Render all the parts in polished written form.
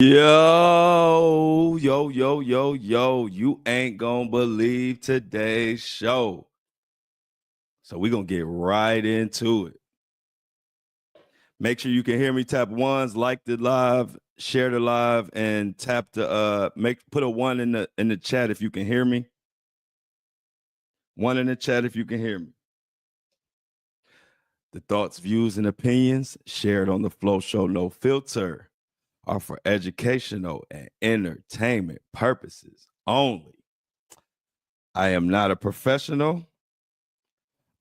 Yo, you ain't gonna believe today's show. So we're gonna get right into it. Make sure you can hear me. Tap ones, like the live, share the live, and tap the put a one in the chat if you can hear me. One in the chat if you can hear me. The thoughts, views, and opinions shared on the Flow Show No Filter are for educational and entertainment purposes only. I am not a professional.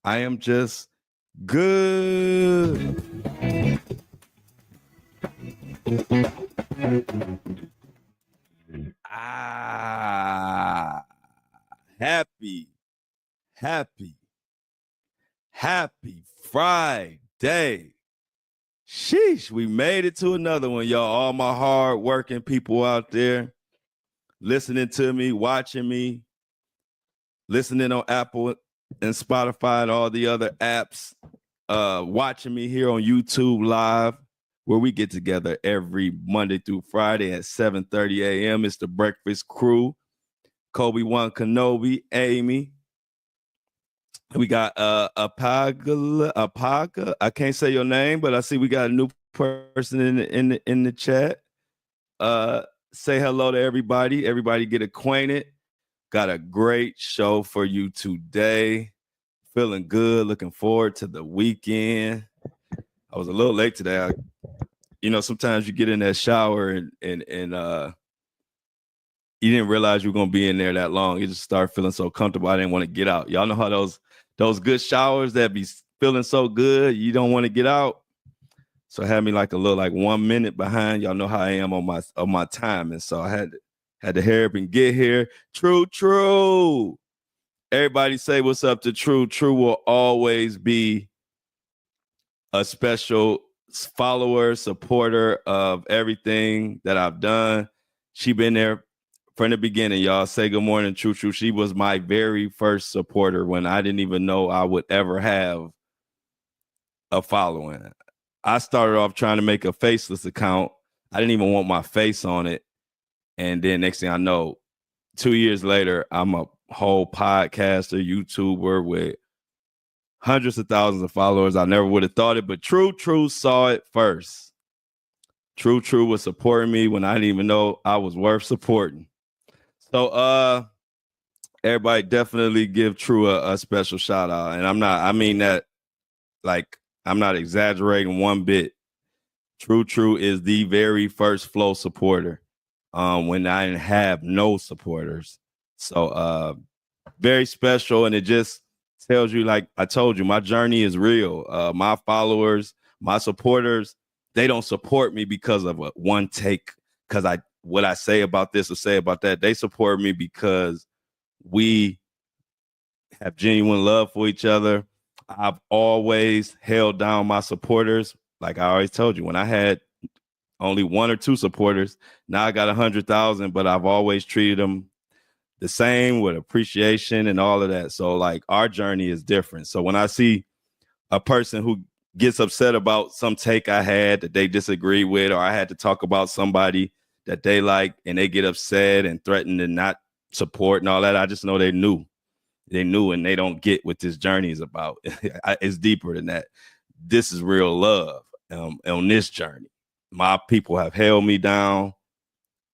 I am just good. Ah, happy, happy, happy Friday. Sheesh, we made it to another one, y'all. All my hard working people out there listening to me, watching me, listening on Apple and Spotify and all the other apps, watching me here on YouTube Live, where we get together every Monday through Friday at 7:30 a.m. It's the Breakfast Crew. Kobe One Kenobi, Amy. We got Apaga. I can't say your name, but I see we got a new person in the chat. Say hello to everybody. Everybody get acquainted. Got a great show for you today. Feeling good. Looking forward to the weekend. I was a little late today. Sometimes you get in that shower and you didn't realize you were gonna be in there that long. You just start feeling so comfortable. I didn't want to get out. Y'all know how those good showers that be feeling so good, you don't want to get out. So I had me like 1 minute behind. Y'all know how I am on my time, and so I had to hurry up and get here. True. Everybody say what's up to True. True will always be a special follower, supporter of everything that I've done. She been there from the beginning, y'all. Say good morning, True. She was my very first supporter when I didn't even know I would ever have a following. I started off trying to make a faceless account. I didn't even want my face on it. And then next thing I know, 2 years later, I'm a whole podcaster, YouTuber with hundreds of thousands of followers. I never would have thought it, but True saw it first. True was supporting me when I didn't even know I was worth supporting. So everybody definitely give True a special shout out. And I'm not exaggerating one bit. True is the very first Flow supporter when I didn't have no supporters. So very special, and it just tells you, like I told you, my journey is real. My followers, my supporters, they don't support me because of one take, because what I say about this or say about that. They support me because we have genuine love for each other. I've always held down my supporters. Like I always told you, when I had only 1 or 2 supporters, now I got 100,000, but I've always treated them the same with appreciation and all of that. So like our journey is different. So when I see a person who gets upset about some take I had that they disagree with, or I had to talk about somebody that they like and they get upset and threaten to not support and all that, I just know they knew and they don't get what this journey is about. It's deeper than that. This is real love on this journey. My people have held me down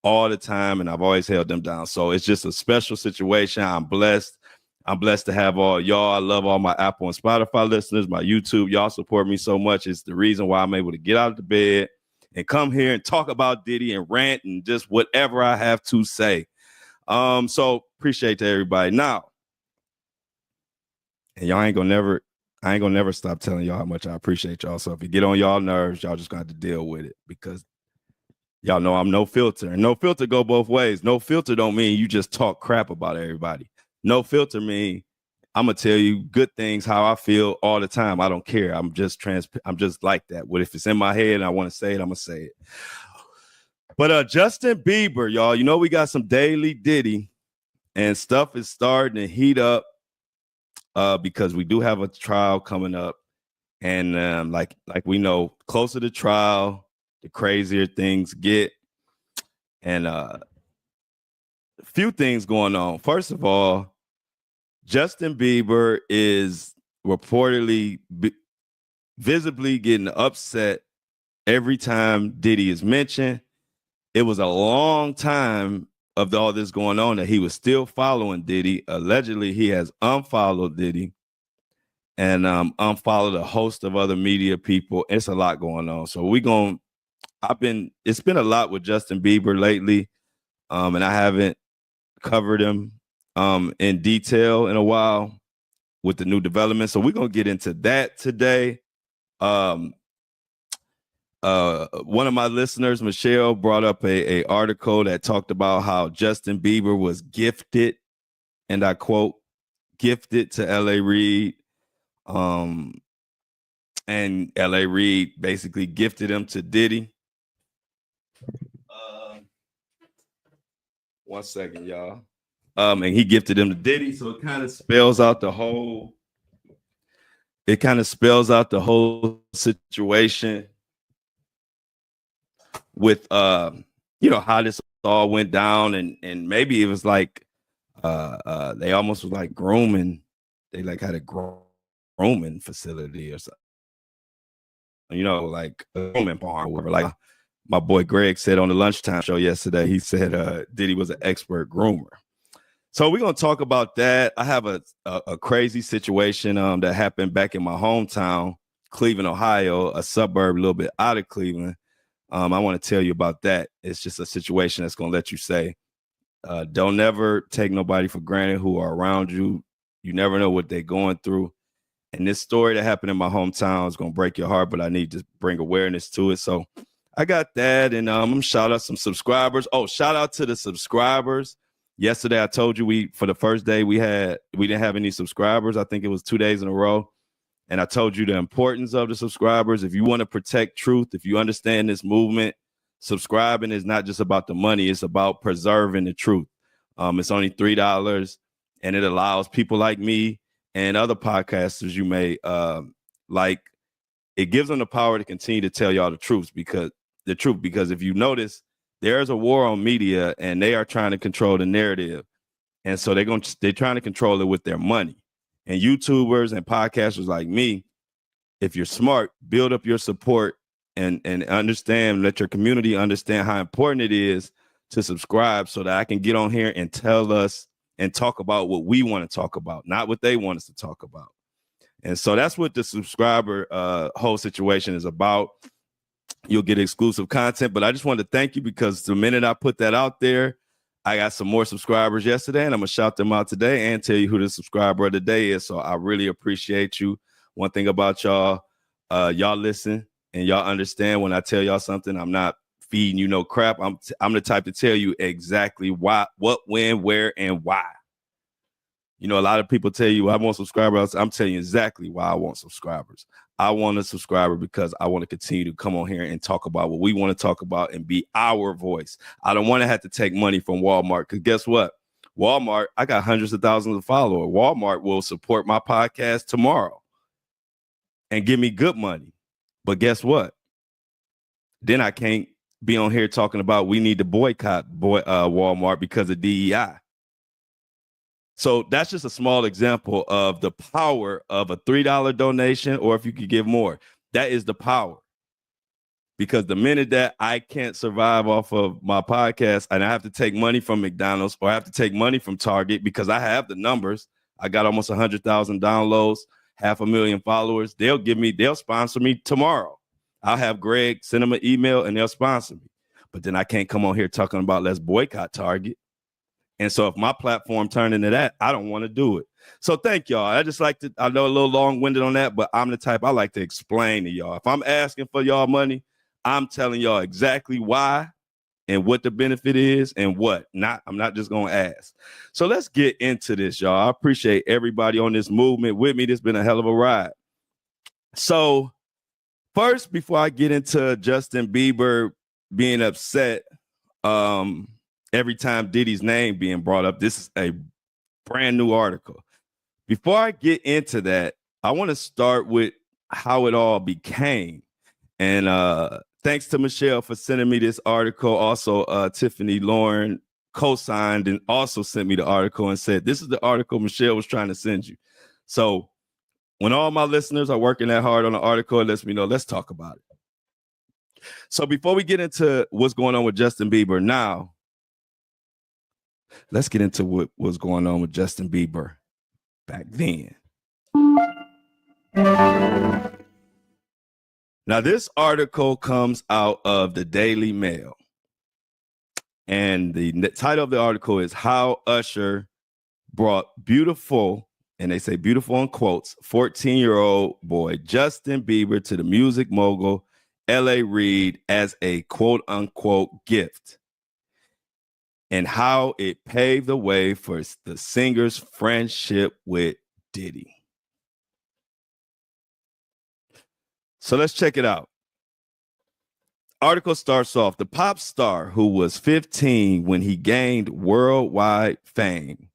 all the time, and I've always held them down. So it's just a special situation. I'm blessed. I'm blessed to have all y'all. I love all my Apple and Spotify listeners, my YouTube. Y'all support me so much. It's the reason why I'm able to get out of the bed and come here and talk about Diddy and rant and just whatever I have to say. So appreciate to everybody. Now, and I ain't gonna never stop telling y'all how much I appreciate y'all. So if you get on y'all nerves, y'all just got to deal with it, because y'all know I'm no filter, and no filter go both ways. No filter don't mean you just talk crap about everybody. No filter mean I'm gonna tell you good things, how I feel all the time. I don't care. I'm just like that. What if it's in my head and I want to say it, I'm gonna say it. But Justin Bieber, y'all, we got some daily Diddy, and stuff is starting to heat up because we do have a trial coming up, and like we know, closer to trial, the crazier things get. And a few things going on. First of all, Justin Bieber is reportedly visibly getting upset every time Diddy is mentioned. It was a long time of all this going on that he was still following Diddy. Allegedly, he has unfollowed Diddy and unfollowed a host of other media people. It's a lot going on. So it's been a lot with Justin Bieber lately, and I haven't covered him in detail in a while with the new development. So we're going to get into that today. One of my listeners, Michelle, brought up a article that talked about how Justin Bieber was gifted, and I quote, gifted to L.A. Reid. And L.A. Reid basically gifted him to Diddy. One second, y'all. And he gifted him to Diddy, so it kind of spells out the whole situation with how this all went down, and maybe it was like they almost was like grooming. They like had a grooming facility or something, like a grooming barn or whatever. Like my boy Greg said on the lunchtime show yesterday, he said Diddy was an expert groomer. So we're gonna talk about that. I have a crazy situation that happened back in my hometown, Cleveland, Ohio, a suburb a little bit out of Cleveland. I want to tell you about that. It's just a situation that's gonna let you say, don't never take nobody for granted who are around you. You never know what they're going through. And this story that happened in my hometown is gonna break your heart, but I need to bring awareness to it. So I got that, and I'm gonna shout out some subscribers. Oh, shout out to the subscribers. Yesterday, I told you for the first day we didn't have any subscribers. I think it was 2 days in a row. And I told you the importance of the subscribers. If you want to protect truth, if you understand this movement, subscribing is not just about the money. It's about preserving the truth. It's only $3, and it allows people like me and other podcasters you may like. It gives them the power to continue to tell y'all the truth because if you notice, there's a war on media and they are trying to control the narrative. And so they're trying to control it with their money. And YouTubers and podcasters like me, if you're smart, build up your support and understand, let your community understand how important it is to subscribe so that I can get on here and tell us and talk about what we want to talk about, not what they want us to talk about. And so that's what the subscriber whole situation is about. You'll get exclusive content, but I just wanted to thank you because the minute I put that out there, I got some more subscribers yesterday, and I'm going to shout them out today and tell you who the subscriber of the day is. So I really appreciate you. One thing about y'all, y'all listen and y'all understand when I tell y'all something, I'm not feeding you no crap. I'm the type to tell you exactly why, what, when, where, and why. A lot of people tell you I want subscribers. I'm telling you exactly why I want subscribers. I want a subscriber because I want to continue to come on here and talk about what we want to talk about and be our voice. I don't want to have to take money from Walmart because guess what? Walmart, I got hundreds of thousands of followers. Walmart will support my podcast tomorrow and give me good money. But guess what? Then I can't be on here talking about we need to boycott Walmart because of DEI. So that's just a small example of the power of a $3 donation, or if you could give more, that is the power. Because the minute that I can't survive off of my podcast and I have to take money from McDonald's or I have to take money from Target because I have the numbers, I got almost 100,000 downloads, 500,000 followers. They'll sponsor me tomorrow. I'll have Greg send them an email and they'll sponsor me. But then I can't come on here talking about let's boycott Target. And so if my platform turned into that, I don't want to do it. So thank y'all. I know a little long-winded on that, but I'm the type I like to explain to y'all. If I'm asking for y'all money, I'm telling y'all exactly why and what the benefit is and what. I'm not just going to ask. So let's get into this, y'all. I appreciate everybody on this movement with me. This has been a hell of a ride. So first, before I get into Justin Bieber being upset, every time Diddy's name being brought up, this is a brand new article. Before I get into that, I want to start with how it all became. And thanks to Michelle for sending me this article. Also, Tiffany Lauren co-signed and also sent me the article and said, this is the article Michelle was trying to send you. So when all my listeners are working that hard on the article, it lets me know, let's talk about it. So before we get into what's going on with Justin Bieber now, let's get into what was going on with Justin Bieber back then. Now, this article comes out of the Daily Mail. And the title of the article is How Usher Brought Beautiful, and they say beautiful in quotes, 14-year-old boy Justin Bieber to the music mogul L.A. Reid as a quote-unquote gift, and how it paved the way for the singer's friendship with Diddy. So let's check it out. Article starts off, the pop star who was 15 when he gained worldwide fame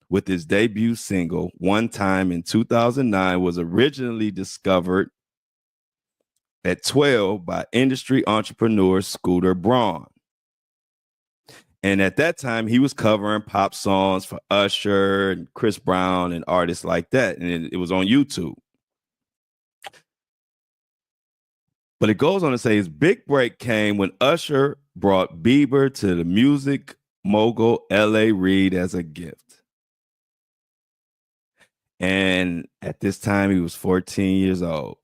with his debut single, One Time in 2009, was originally discovered at 12 by industry entrepreneur Scooter Braun. And at that time, he was covering pop songs for Usher and Chris Brown and artists like that. And it was on YouTube. But it goes on to say his big break came when Usher brought Bieber to the music mogul L.A. Reid as a gift. And at this time, he was 14 years old.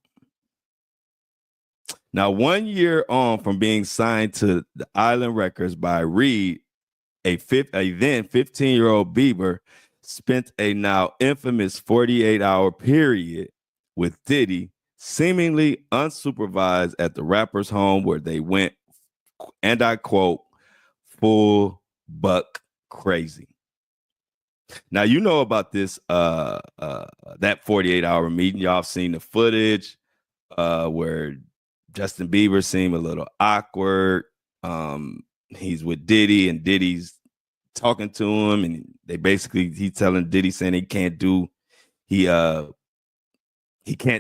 Now, 1 year on from being signed to the Island Records by Reid, a then 15-year-old Bieber spent a now infamous 48-hour period with Diddy, seemingly unsupervised at the rapper's home, where they went, and I quote, full buck crazy. Now, you know about this, that 48-hour meeting. Y'all have seen the footage where Justin Bieber seemed a little awkward. He's with Diddy, and Diddy's talking to him, and he's telling Diddy, saying he can't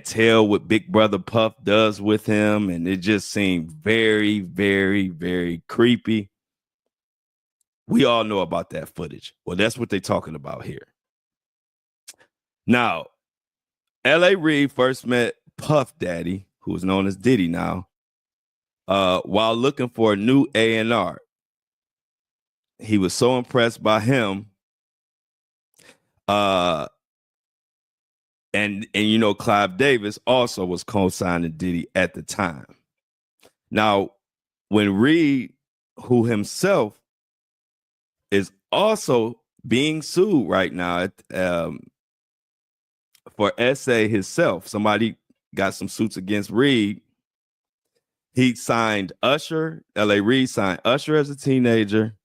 tell what Big Brother Puff does with him. And it just seemed very, very, very creepy. We all know about that footage. Well, that's what they're talking about here. Now, L.A. Reid first met Puff Daddy, who is known as Diddy now, while looking for a new A&R. He was so impressed by him. And you know, Clive Davis also was co-signing Diddy at the time. Now, when Reid, who himself is also being sued right now for SA himself, somebody got some suits against Reid. He signed Usher, L.A. Reid signed Usher as a teenager,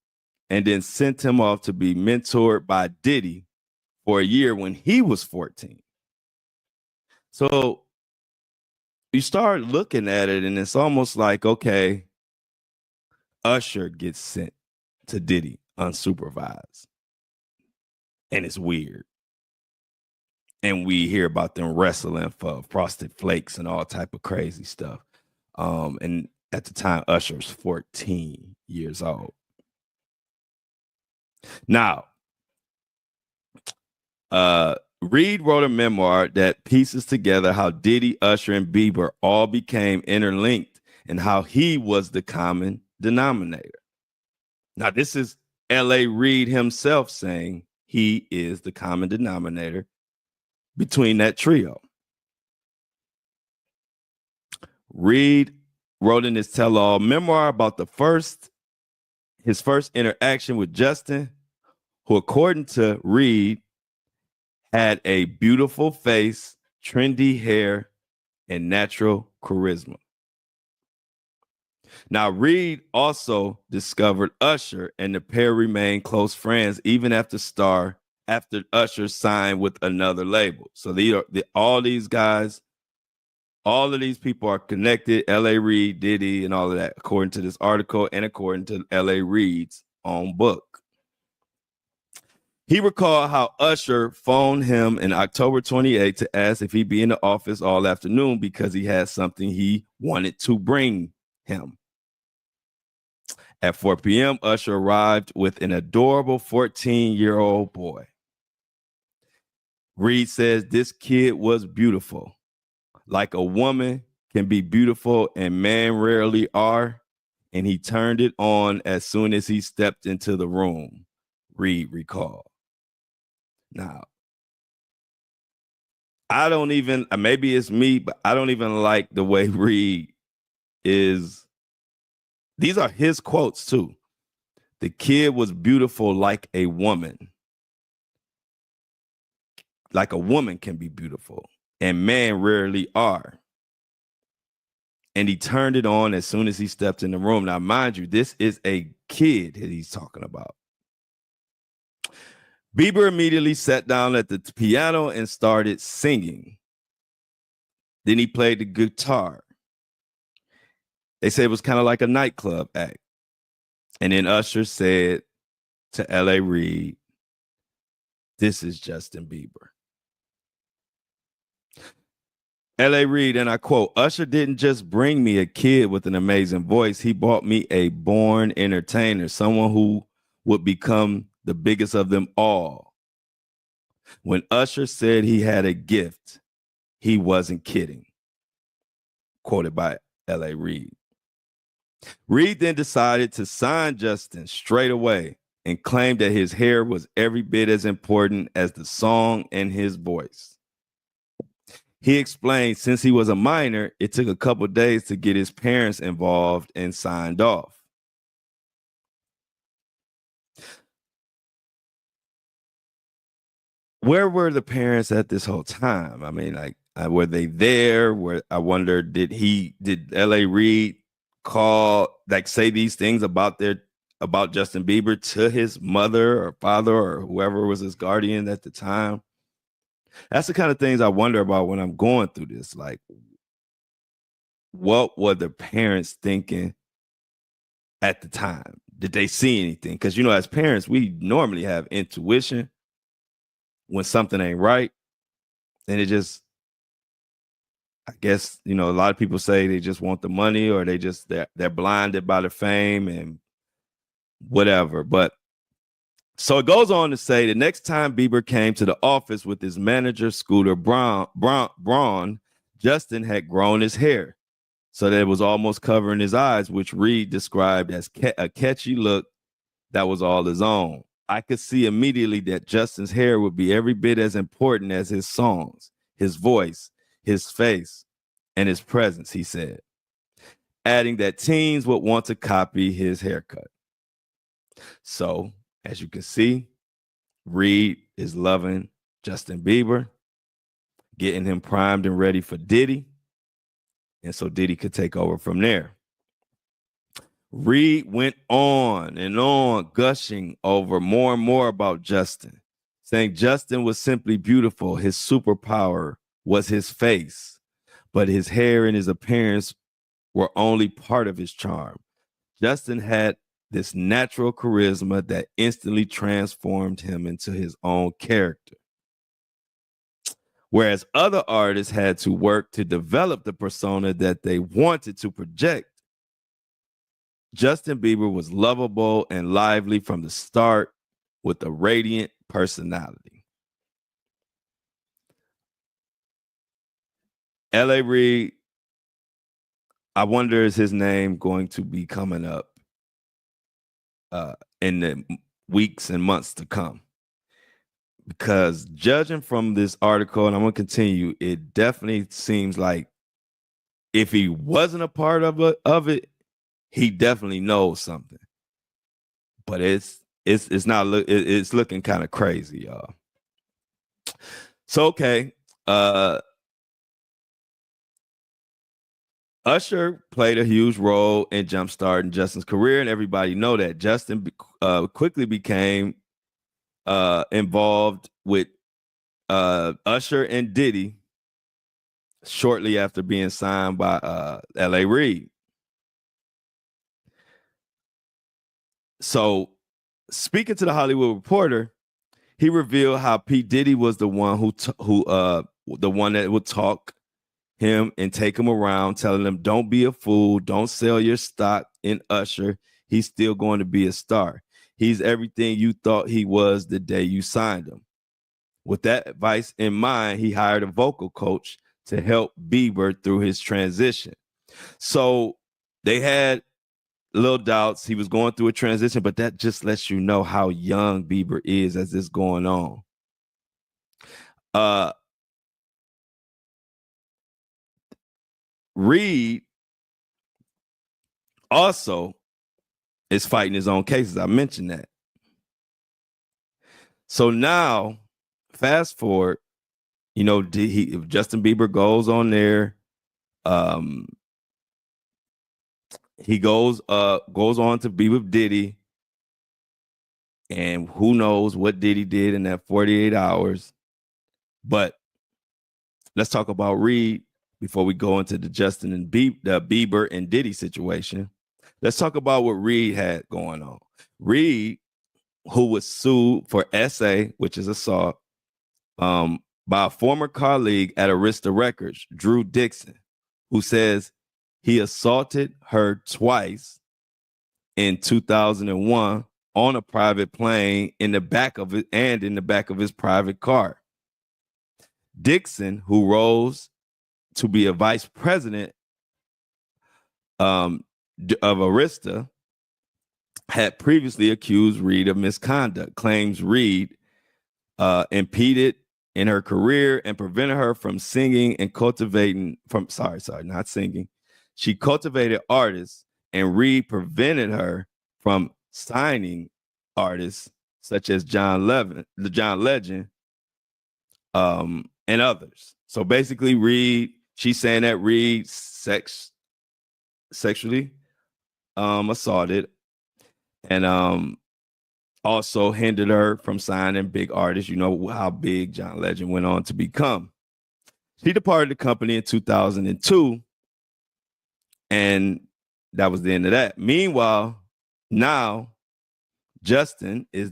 and then sent him off to be mentored by Diddy for a year when he was 14. So you start looking at it, and it's almost like, okay, Usher gets sent to Diddy unsupervised. And it's weird. And we hear about them wrestling for Frosted Flakes and all type of crazy stuff. And at the time, Usher was 14 years old. Now, Reid wrote a memoir that pieces together how Diddy, Usher, and Bieber all became interlinked and how he was the common denominator. Now, this is L.A. Reid himself saying he is the common denominator between that trio. Reid wrote in his tell-all memoir about his first interaction with Justin, who, according to Reid, had a beautiful face, trendy hair, and natural charisma. Now, Reid also discovered Usher, and the pair remained close friends even after Usher signed with another label. So all these guys, all of these people are connected. L.A. Reid, Diddy, and all of that, according to this article and according to L.A. Reid's own book. He recalled how Usher phoned him in October 28 to ask if he'd be in the office all afternoon because he had something he wanted to bring him. At 4 p.m., Usher arrived with an adorable 14-year-old boy. Reed says this kid was beautiful. Like a woman can be beautiful and men rarely are. And he turned it on as soon as he stepped into the room, Reed recalled. Now, I don't even, maybe it's me, but I don't even like the way Reed is. These are his quotes too. The kid was beautiful like a woman. Like a woman can be beautiful, and men rarely are. And he turned it on as soon as he stepped in the room. Now, mind you, this is a kid that he's talking about. Bieber immediately sat down at the piano and started singing. Then he played the guitar. They say it was kind of like a nightclub act. And then Usher said to L.A. Reid, "This is Justin Bieber." L.A. Reid, and I quote, "Usher didn't just bring me a kid with an amazing voice. He brought me a born entertainer, someone who would become the biggest of them all." When Usher said he had a gift, he wasn't kidding. Quoted by L.A. Reid. Reid then decided to sign Justin straight away and claimed that his hair was every bit as important as the song and his voice. He explained since he was a minor, it took a couple days to get his parents involved and signed off. Where were the parents at this whole time? I mean, like, were they there? I wonder, did L.A. Reid call, like, say these things about Justin Bieber to his mother or father or whoever was his guardian at the time? That's the kind of things I wonder about when I'm going through this. Like, what were the parents thinking at the time? Did they see anything? Because, as parents, we normally have intuition when something ain't right. And it just, I guess, a lot of people say they just want the money, or they're blinded by the fame and whatever. But so it goes on to say the next time Bieber came to the office with his manager, Scooter Braun, Justin had grown his hair so that it was almost covering his eyes, which Reid described as a catchy look that was all his own. I could see immediately that Justin's hair would be every bit as important as his songs, his voice, his face, and his presence, he said, adding that teens would want to copy his haircut. So, as you can see, Reid is loving Justin Bieber, getting him primed and ready for Diddy, and so Diddy could take over from there. Reid went on and on, gushing over more and more about Justin, saying Justin was simply beautiful. His superpower was his face, but his hair and his appearance were only part of his charm. Justin had this natural charisma that instantly transformed him into his own character. Whereas other artists had to work to develop the persona that they wanted to project, Justin Bieber was lovable and lively from the start with a radiant personality. L.A. Reid, I wonder, is his name going to be coming up in the weeks and months to come? Because judging from this article, and I'm going to continue, it definitely seems like if he wasn't a part of it, he definitely knows something. But it's looking kind of crazy, y'all. So, okay. Usher played a huge role in jumpstarting Justin's career, and everybody know that. Justin quickly became involved with Usher and Diddy shortly after being signed by L.A. Reid. So, speaking to the Hollywood Reporter, he revealed how P. Diddy was the one the one that would talk him and take him around, telling him, don't be a fool, don't sell your stock in Usher. He's still going to be a star. He's everything you thought he was the day you signed him. With that advice in mind, he hired a vocal coach to help Bieber through his transition. So they had little doubts. He was going through a transition, but that just lets you know how young Bieber is as this going on. Reed also is fighting his own cases. I mentioned that. So now, fast forward, you know, if Justin Bieber goes on there, he goes on to be with Diddy, and who knows what Diddy did in that 48 hours. But let's talk about Reed before we go into the Justin and the Bieber and Diddy situation. Let's talk about what Reed had going on. Reed, who was sued for SA, which is assault, by a former colleague at Arista Records, Drew Dixon, who says he assaulted her twice in 2001 on a private plane in the back of it and in the back of his private car. Dixon, who rose to be a vice president of Arista, had previously accused Reed of misconduct, claims Reed impeded in her career and prevented her from singing and cultivating not singing. She cultivated artists, and Reed prevented her from signing artists such as John Legend, and others. So basically, she's saying that Reed sexually assaulted and also hindered her from signing big artists. You know how big John Legend went on to become. She departed the company in 2002, and that was the end of that. Meanwhile, now Justin is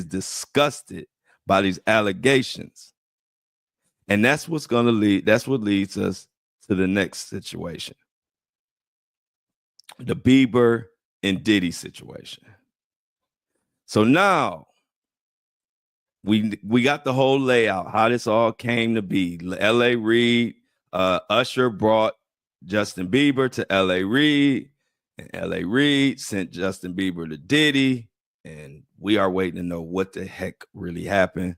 disgusted by these allegations. And that's what leads us to the next situation. The Bieber and Diddy situation. So now we got the whole layout, how this all came to be. L.A. Reid, Usher brought Justin Bieber to L.A. Reid, and L.A. Reid sent Justin Bieber to Diddy, and we are waiting to know what the heck really happened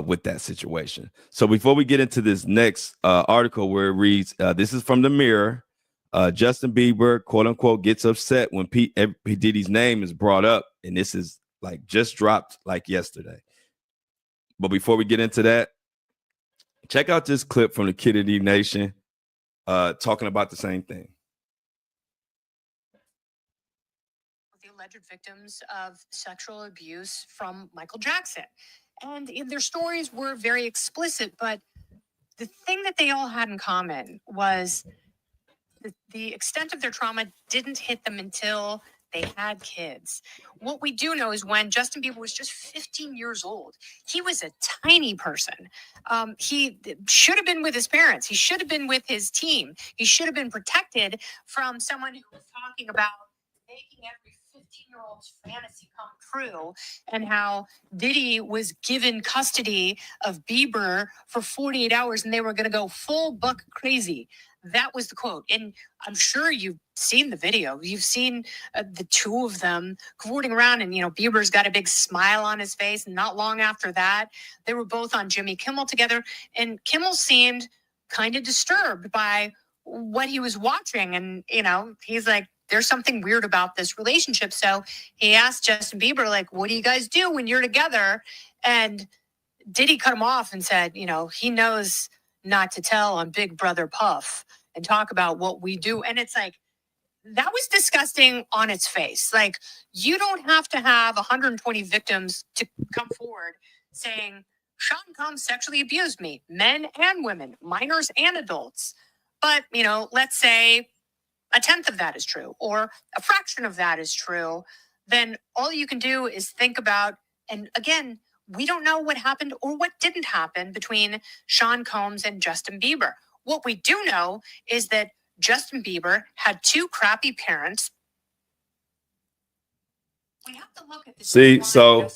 with that situation. So before we get into this next article where it reads, this is from the Mirror, Justin Bieber, quote unquote, gets upset when P. Diddy's name is brought up, and this is like just dropped like yesterday. But before we get into that, check out this clip from the Kennedy Nation talking about the same thing. The alleged victims of sexual abuse from Michael Jackson. And their stories were very explicit, but the thing that they all had in common was the extent of their trauma didn't hit them until they had kids. What we do know is when Justin Bieber was just 15 years old, he was a tiny person. He should have been with his parents. He should have been with his team. He should have been protected from someone who was talking about making every 15-year-old's fantasy come true, and how Diddy was given custody of Bieber for 48 hours and they were going to go full buck crazy. That was the quote. And I'm sure you've seen the video. You've seen the two of them cavorting around, and, Bieber's got a big smile on his face. And not long after that, they were both on Jimmy Kimmel together. And Kimmel seemed kind of disturbed by what he was watching. And, he's like, there's something weird about this relationship. So he asked Justin Bieber, like, what do you guys do when you're together? And Diddy cut him off and said, he knows not to tell on Big Brother Puff and talk about what we do. And it's like, that was disgusting on its face. Like, you don't have to have 120 victims to come forward saying, Sean Combs sexually abused me, men and women, minors and adults. But, let's say a tenth of that is true, or a fraction of that is true. Then all you can do is think about, and again, We don't know what happened or what didn't happen between Sean Combs and Justin Bieber. What we do know is that Justin Bieber had two crappy parents. We have to look at the See, so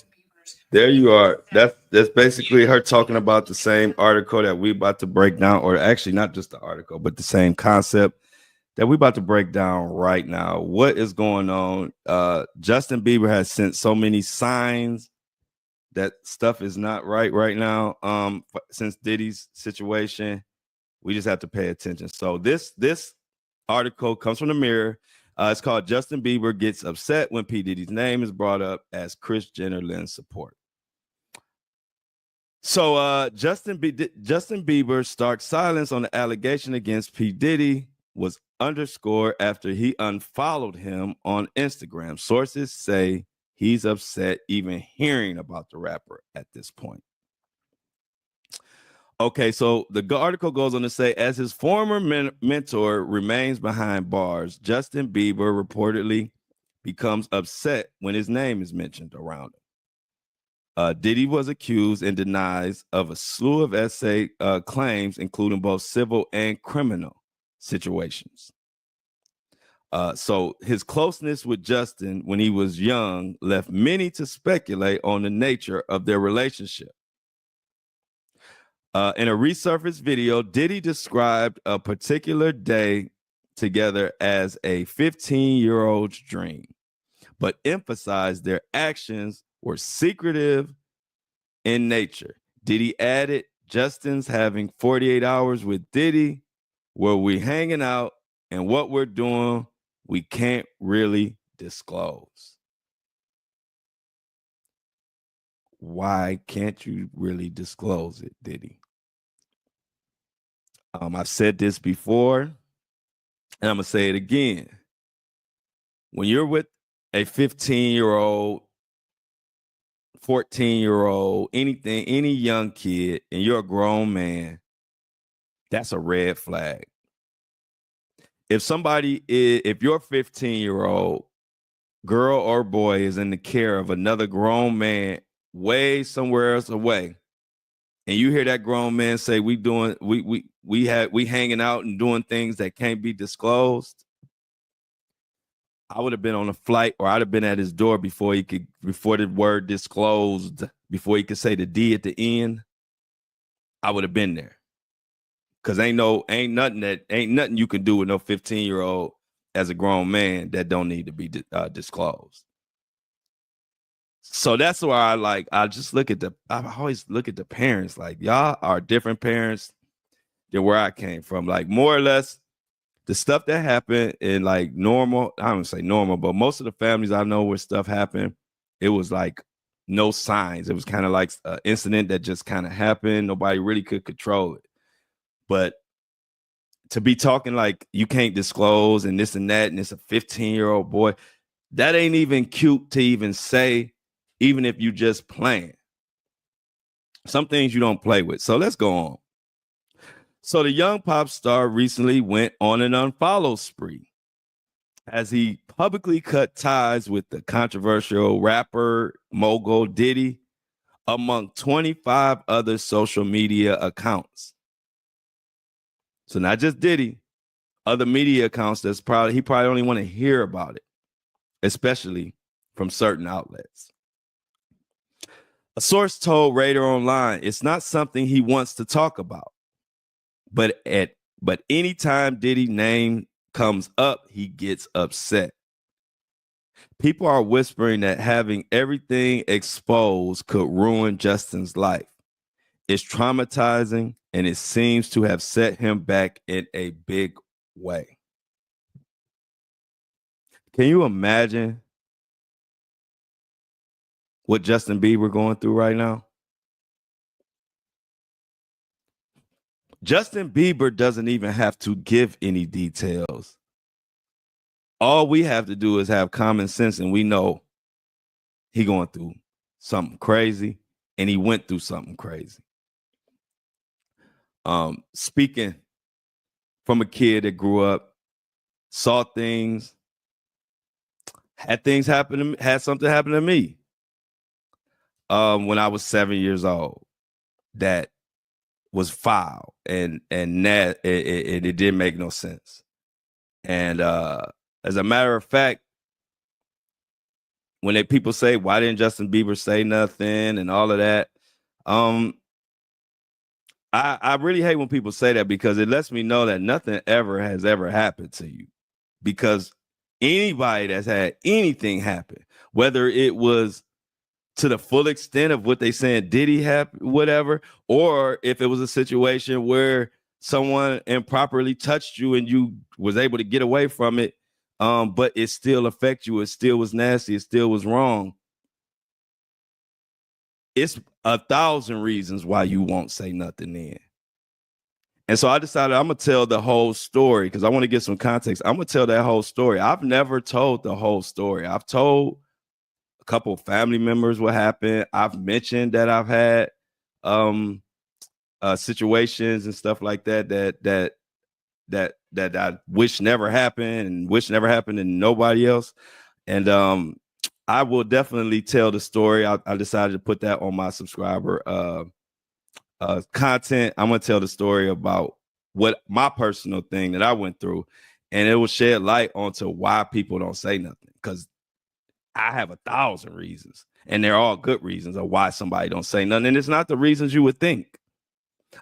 there you are. That's basically her talking about the same article that we about to break down, or actually not just the article, but the same concept that we about to break down right now. What is going on? Justin Bieber has sent so many signs that stuff is not right now. Since Diddy's situation, we just have to pay attention. So this article comes from the Mirror. It's called "Justin Bieber Gets Upset When P. Diddy's Name is Brought Up as Kris Jenner Lends Support." So Justin Bieber's stark silence on the allegation against P. Diddy was underscored after he unfollowed him on Instagram. Sources say he's upset even hearing about the rapper at this point. Okay, so the article goes on to say, as his former mentor remains behind bars, Justin Bieber reportedly becomes upset when his name is mentioned around him. Diddy was accused and denies of a slew of essay claims, including both civil and criminal situations. So his closeness with Justin when he was young left many to speculate on the nature of their relationship. In a resurfaced video, Diddy described a particular day together as a 15-year-old's dream, but emphasized their actions were secretive in nature. Diddy added, Justin's having 48 hours with Diddy where we're hanging out, and what we're doing, we can't really disclose. Why can't you really disclose it, Diddy? I've said this before, and I'm going to say it again. When you're with a 15-year-old, 14-year-old, any young kid, and you're a grown man, that's a red flag. If your 15-year-old girl or boy is in the care of another grown man way somewhere else away, and you hear that grown man say we hanging out and doing things that can't be disclosed, I would have been on a flight, or I'd have been at his door before the word disclosed, before he could say the D at the end. I would have been there. Cause ain't nothing you can do with no 15-year-old as a grown man that don't need to be disclosed. So that's why I always look at the parents. Like, y'all are different parents than where I came from. Like, more or less, the stuff that happened in like normal, I don't say normal, but most of the families I know where stuff happened, it was like no signs. It was kind of like an incident that just kind of happened. Nobody really could control it. But to be talking like you can't disclose and this and that, and it's a 15-year-old boy, that ain't even cute to even say, even if you just playing. Some things you don't play with. So let's go on. So the young pop star recently went on an unfollow spree as he publicly cut ties with the controversial rapper mogul Diddy among 25 other social media accounts. So not just Diddy, other media accounts he probably only want to hear about it, especially from certain outlets. A source told Radar Online it's not something he wants to talk about, but anytime Diddy's name comes up, he gets upset. People are whispering that having everything exposed could ruin Justin's life. It's traumatizing, and it seems to have set him back in a big way. Can you imagine what Justin Bieber going through right now? Justin Bieber doesn't even have to give any details. All we have to do is have common sense, and we know he going through something crazy, and he went through something crazy. Speaking from a kid that grew up, saw things, had something happen to me. when I was 7 years old that was foul, and that it didn't make no sense. And as a matter of fact, when people say, why didn't Justin Bieber say nothing and all of that, I really hate when people say that, because it lets me know that nothing has ever happened to you. Because anybody that's had anything happen, whether it was to the full extent of what they saying Diddy happened, whatever, or if it was a situation where someone improperly touched you and you was able to get away from it, but it still affected you, it still was nasty, it still was wrong. It's 1,000 reasons why you won't say nothing then. And so I decided I'm going to tell the whole story, because I want to get some context. I'm going to tell that whole story. I've never told the whole story. I've told a couple of family members what happened. I've mentioned that I've had situations and stuff like that I wish never happened, and wish never happened to nobody else. And I will definitely tell the story. I decided to put that on my subscriber content. I'm gonna tell the story about what my personal thing that I went through, and it will shed light onto why people don't say nothing, because I have 1,000 reasons, and they're all good reasons of why somebody don't say nothing. And it's not the reasons you would think.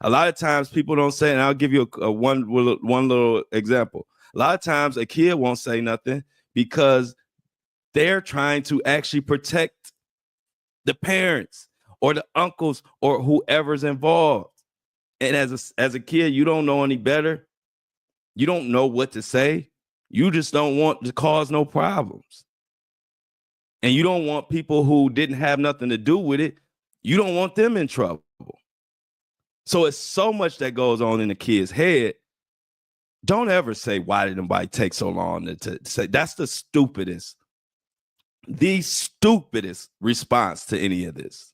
A lot of times people don't say, and I'll give you one little example. A lot of times a kid won't say nothing because they're trying to actually protect the parents or the uncles or whoever's involved. And as a kid, you don't know any better. You don't know what to say. You just don't want to cause no problems. And you don't want people who didn't have nothing to do with it, you don't want them in trouble. So it's so much that goes on in the kid's head. Don't ever say, why did nobody take so long to say? That's the stupidest response to any of this.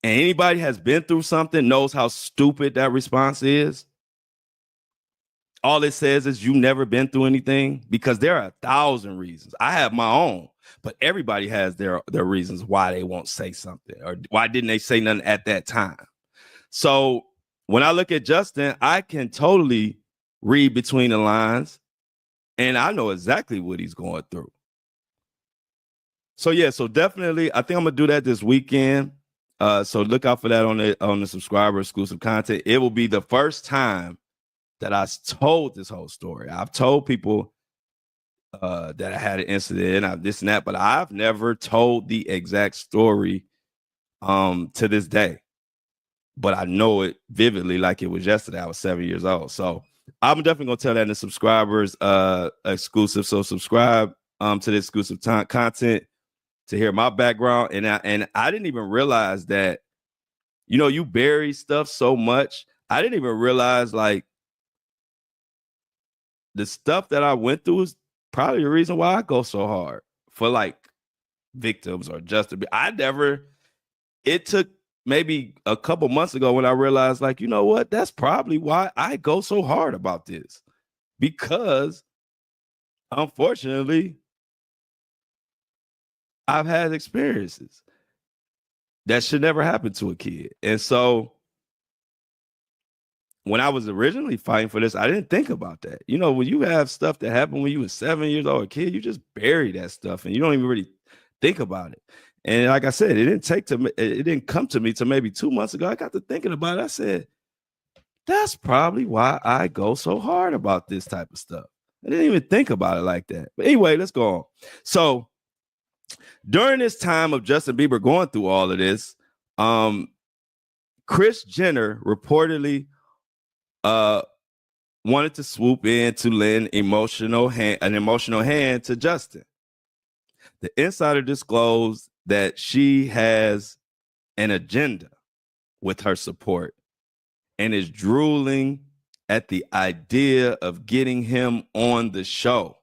And anybody has been through something knows how stupid that response is. All it says is you've never been through anything, because there are 1,000 reasons. I have my own, but everybody has their reasons why they won't say something, or why didn't they say nothing at that time. So when I look at Justin, I can totally read between the lines, and I know exactly what he's going through. So yeah, so definitely, I think I'm gonna do that this weekend. So look out for that on the subscriber exclusive content. It will be the first time that I told this whole story. I've told people that I had an incident, and this and that, but I've never told the exact story to this day. But I know it vividly like it was yesterday. I was 7 years old. So I'm definitely gonna tell that in the subscribers exclusive. So subscribe to the exclusive content to hear my background. And I didn't even realize that, you bury stuff so much. I didn't even realize, like, the stuff that I went through is probably the reason why I go so hard for, like, victims or justice. It took maybe a couple months ago when I realized, like, you know what? That's probably why I go so hard about this. Because, unfortunately, I've had experiences that should never happen to a kid. And so when I was originally fighting for this, I didn't think about that. When you have stuff that happened when you were 7 years old, a kid, you just bury that stuff and you don't even really think about it. And like I said, it didn't come to me till maybe 2 months ago. I got to thinking about it. I said, that's probably why I go so hard about this type of stuff. I didn't even think about it like that. But anyway, let's go on. So during this time of Justin Bieber going through all of this, Kris Jenner reportedly wanted to swoop in to lend an emotional hand to Justin. The insider disclosed that she has an agenda with her support and is drooling at the idea of getting him on the show.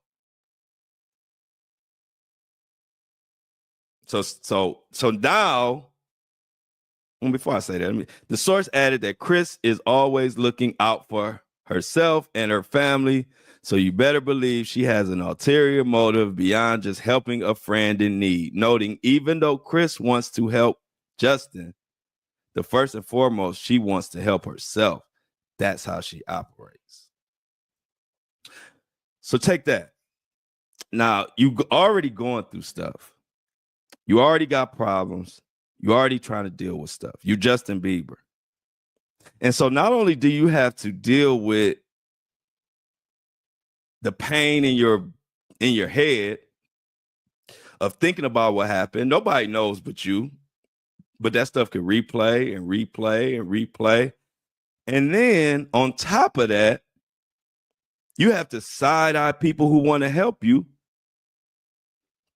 So now, before I say that, the source added that Kris is always looking out for herself and her family. So you better believe she has an ulterior motive beyond just helping a friend in need. Noting, even though Chris wants to help Justin, the first and foremost, she wants to help herself. That's how she operates. So take that. Now, you already going through stuff. You already got problems. You already trying to deal with stuff. You Justin Bieber. And so not only do you have to deal with the pain in your head of thinking about what happened, nobody knows but you, but that stuff can replay and replay and replay. And then on top of that, you have to side-eye people who want to help you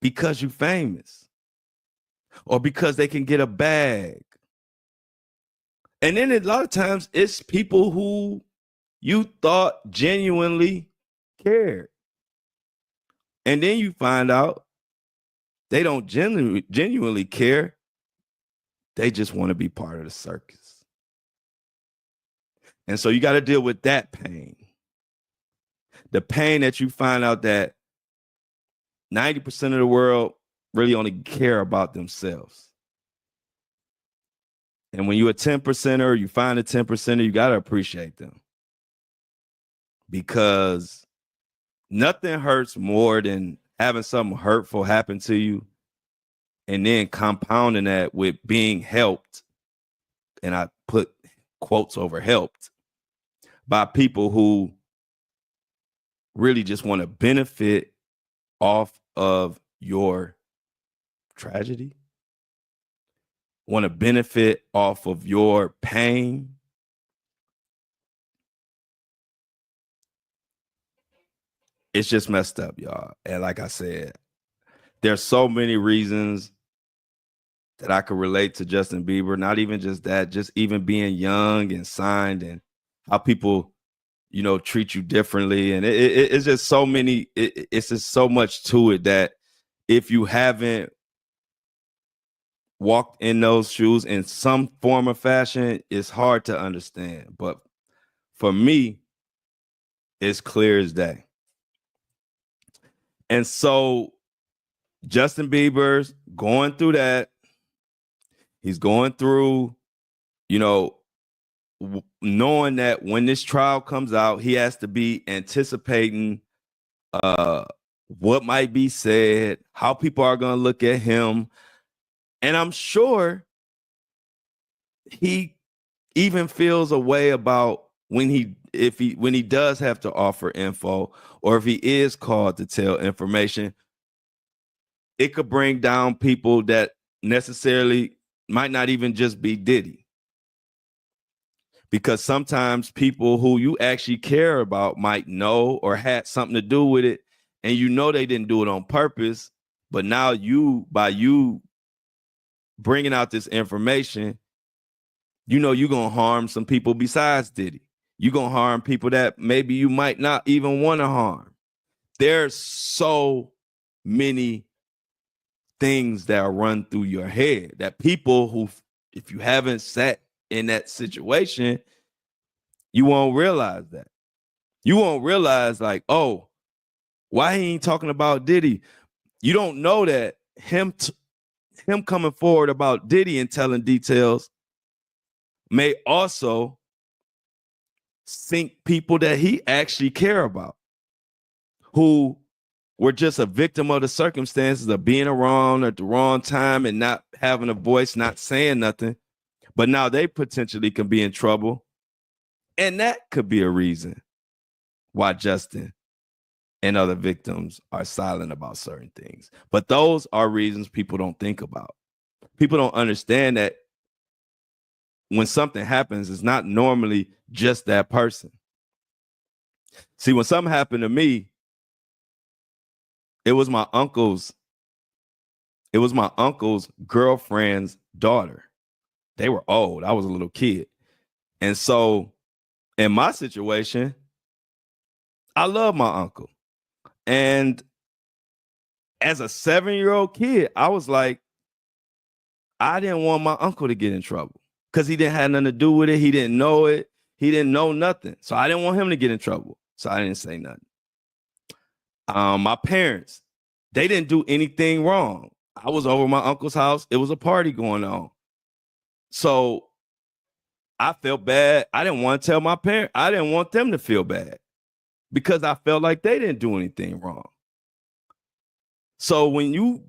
because you're famous or because they can get a bag. And then a lot of times it's people who you thought genuinely cared. And then you find out they don't genuinely care. They just want to be part of the circus. And so you got to deal with that pain. The pain that you find out that 90% of the world really only care about themselves. And when you're a 10%er, you find a 10%er, you got to appreciate them. Because nothing hurts more than having something hurtful happen to you and then compounding that with being helped. And I put quotes over helped by people who really just want to benefit off of your tragedy, want to benefit off of your pain. It's just messed up, y'all. And like I said, there's so many reasons that I could relate to Justin Bieber. Not even just that, just even being young and signed and how people, treat you differently. And it's just so many, it's just so much to it that if you haven't walked in those shoes in some form of fashion, it's hard to understand. But for me, it's clear as day. And so Justin Bieber's going through that. He's going through, knowing that when this trial comes out, he has to be anticipating what might be said, how people are going to look at him. And I'm sure he even feels a way about when he does have to offer info, or if he is called to tell information, it could bring down people that necessarily might not even just be Diddy. Because sometimes people who you actually care about might know or had something to do with it, and they didn't do it on purpose, but now by you bringing out this information, you're going to harm some people besides Diddy. You're going to harm people that maybe you might not even want to harm. There's so many things that run through your head that people who, if you haven't sat in that situation, you won't realize that. You won't realize like, oh, why he ain't talking about Diddy? You don't know that him coming forward about Diddy and telling details may also sink people that he actually care about, who were just a victim of the circumstances of being around at the wrong time and not having a voice, not saying nothing. But now they potentially can be in trouble. And that could be a reason why Justin and other victims are silent about certain things. But those are reasons people don't think about. People don't understand that when something happens, it's not normally just that person. See, when something happened to me, it was my uncle's girlfriend's daughter. They were old. I was a little kid. And so in my situation, I love my uncle. And as a 7-year-old kid, I was like, I didn't want my uncle to get in trouble because he didn't have nothing to do with it. He didn't know it. He didn't know nothing. So I didn't want him to get in trouble. So I didn't say nothing. My parents, they didn't do anything wrong. I was over my uncle's house. It was a party going on. So I felt bad. I didn't want to tell my parents. I didn't want them to feel bad because I felt like they didn't do anything wrong. So when you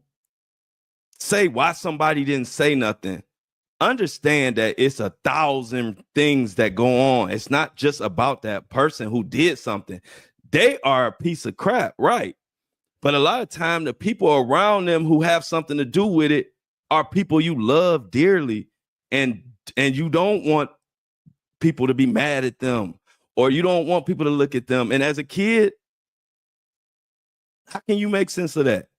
say why somebody didn't say nothing, understand that it's 1,000 things that go on. It's not just about that person who did something. They are a piece of crap, right? But a lot of time, the people around them who have something to do with it are people you love dearly, and you don't want people to be mad at them, or you don't want people to look at them. And as a kid, how can you make sense of that?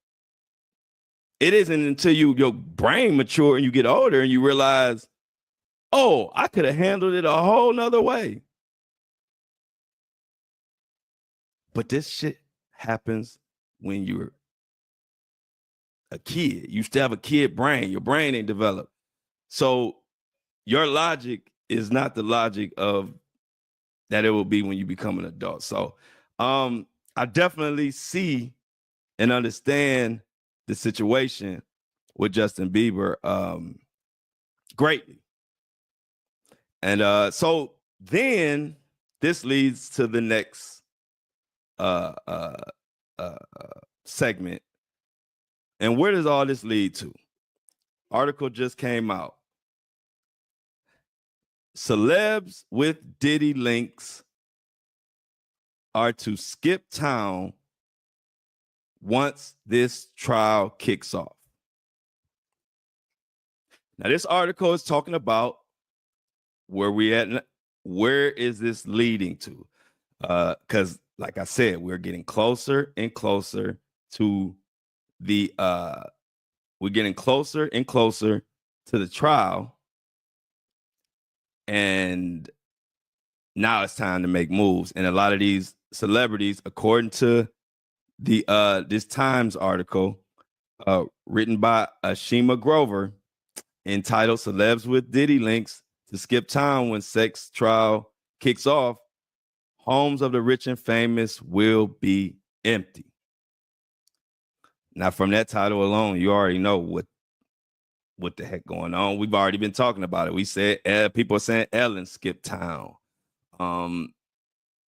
It isn't until your brain mature and you get older and you realize, oh, I could have handled it a whole nother way. But this shit happens when you're a kid. You still have a kid brain. Your brain ain't developed. So your logic is not the logic of that it will be when you become an adult. So I definitely see and understand the situation with Justin Bieber greatly. And so then this leads to the next segment. And where does all this lead to? Article just came out. Celebs with Diddy links are to skip town once this trial kicks off. Now, this article is talking about where we at. Where is this leading to? Because, like I said, we're getting closer and closer to the trial, and now it's time to make moves. And a lot of these celebrities, according to the this Times article written by Ashima Grover, entitled "Celebs with Diddy Links to Skip Town When Sex Trial Kicks Off, Homes of the Rich and Famous Will Be Empty." Now, from that title alone, you already know what the heck going on. We've already been talking about it. We said people are saying Ellen skip town.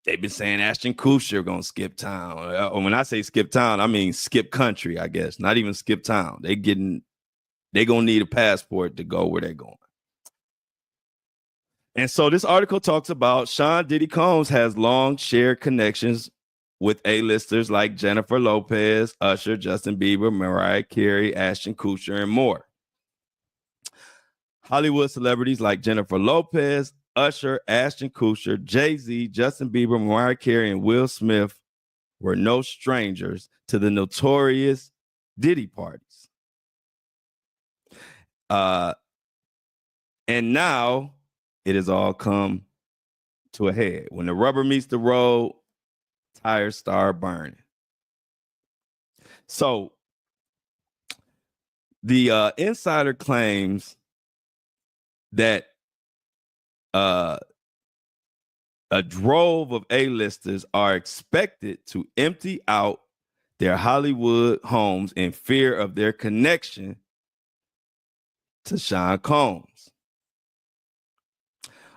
They've been saying Ashton Kutcher gonna skip town. When I say skip town, I mean skip country, I guess. Not even skip town. They gonna need a passport to go where they're going. And so this article talks about Sean Diddy Combs has long shared connections with A-listers like Jennifer Lopez, Usher, Justin Bieber, Mariah Carey, Ashton Kutcher, and more. Hollywood celebrities like Jennifer Lopez, Usher, Ashton Kutcher, Jay-Z, Justin Bieber, Mariah Carey, and Will Smith were no strangers to the notorious Diddy parties. And now it has all come to a head. When the rubber meets the road, tires start burning. So the insider claims that a drove of A-listers are expected to empty out their Hollywood homes in fear of their connection to Sean Combs.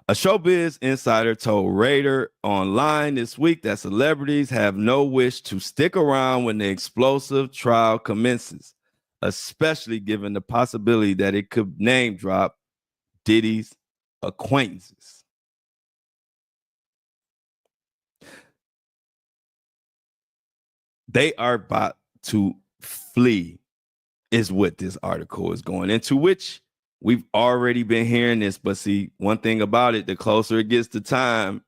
A showbiz insider told Radar Online this week that celebrities have no wish to stick around when the explosive trial commences, especially given the possibility that it could name drop Diddy's acquaintances. They are about to flee, is what this article is going into, which we've already been hearing this. But see, one thing about it, the closer it gets to time,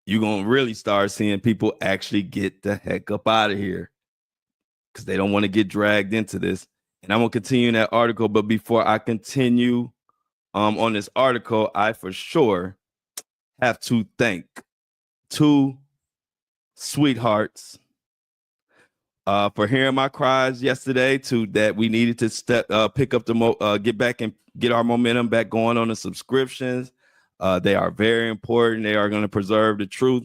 you're going to really start seeing people actually get the heck up out of here because they don't want to get dragged into this. And I'm going to continue in that article. But before I continue on this article, I for sure have to thank two sweethearts for hearing my cries yesterday, that we needed to pick up get back and get our momentum back going on the subscriptions. They are very important. They are going to preserve the truth,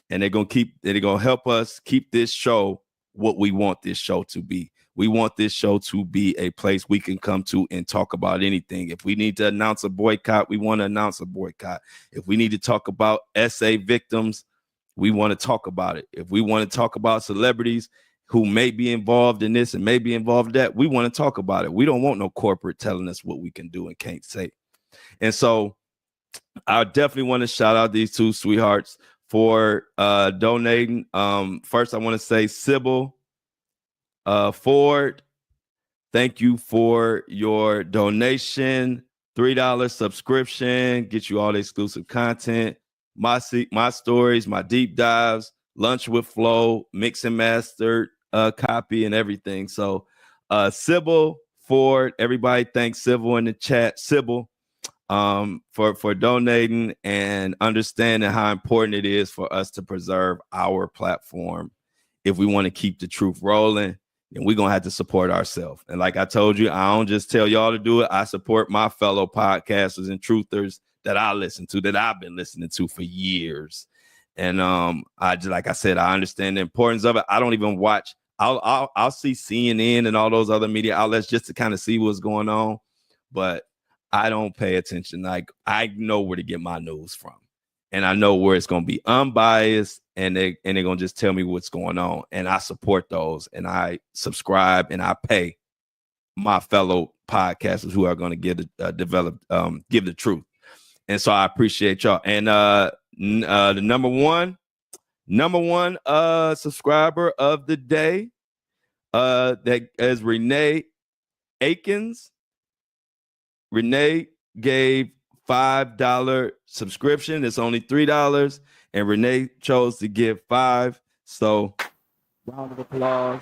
and they're going to help us keep this show what we want this show to be. We want this show to be a place we can come to and talk about anything. If we need to announce a boycott, we want to announce a boycott. If we need to talk about SA victims, we want to talk about it. If we want to talk about celebrities who may be involved in this and may be involved in that, we want to talk about it. We don't want no corporate telling us what we can do and can't say. And so I definitely want to shout out these two sweethearts for donating. First, I want to say Sybil Ford, thank you for your donation. $3 subscription gets you all the exclusive content, my stories, my deep dives, lunch with Flo, mix and mastered copy and everything. So Sybil Ford, everybody thanks Sybil in the chat. Sybil, for donating and understanding how important it is for us to preserve our platform. If we want to keep the truth rolling, then we're going to have to support ourselves. And like I told you, I don't just tell y'all to do it. I support my fellow podcasters and truthers that I listen to, that I've been listening to for years. And like I said, I understand the importance of it. I don't even watch. I'll see CNN and all those other media outlets just to kind of see what's going on. But I don't pay attention. Like, I know where to get my news from, and I know where it's going to be unbiased, and they're going to just tell me what's going on. And I support those, and I subscribe, and I pay my fellow podcasters who are going to give the truth. And so I appreciate y'all. And the number one subscriber of the day, that is Renee Akins. Renee gave $5 subscription. It's only $3, and Renee chose to give $5. So round of applause.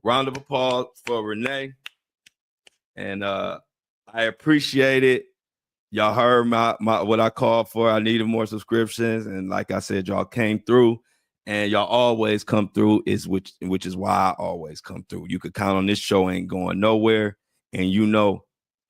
Round of applause for Renee. And I appreciate it. Y'all heard my what I called for. I needed more subscriptions, and like I said, y'all came through. And y'all always come through, which is why I always come through. You could count on this show ain't going nowhere. And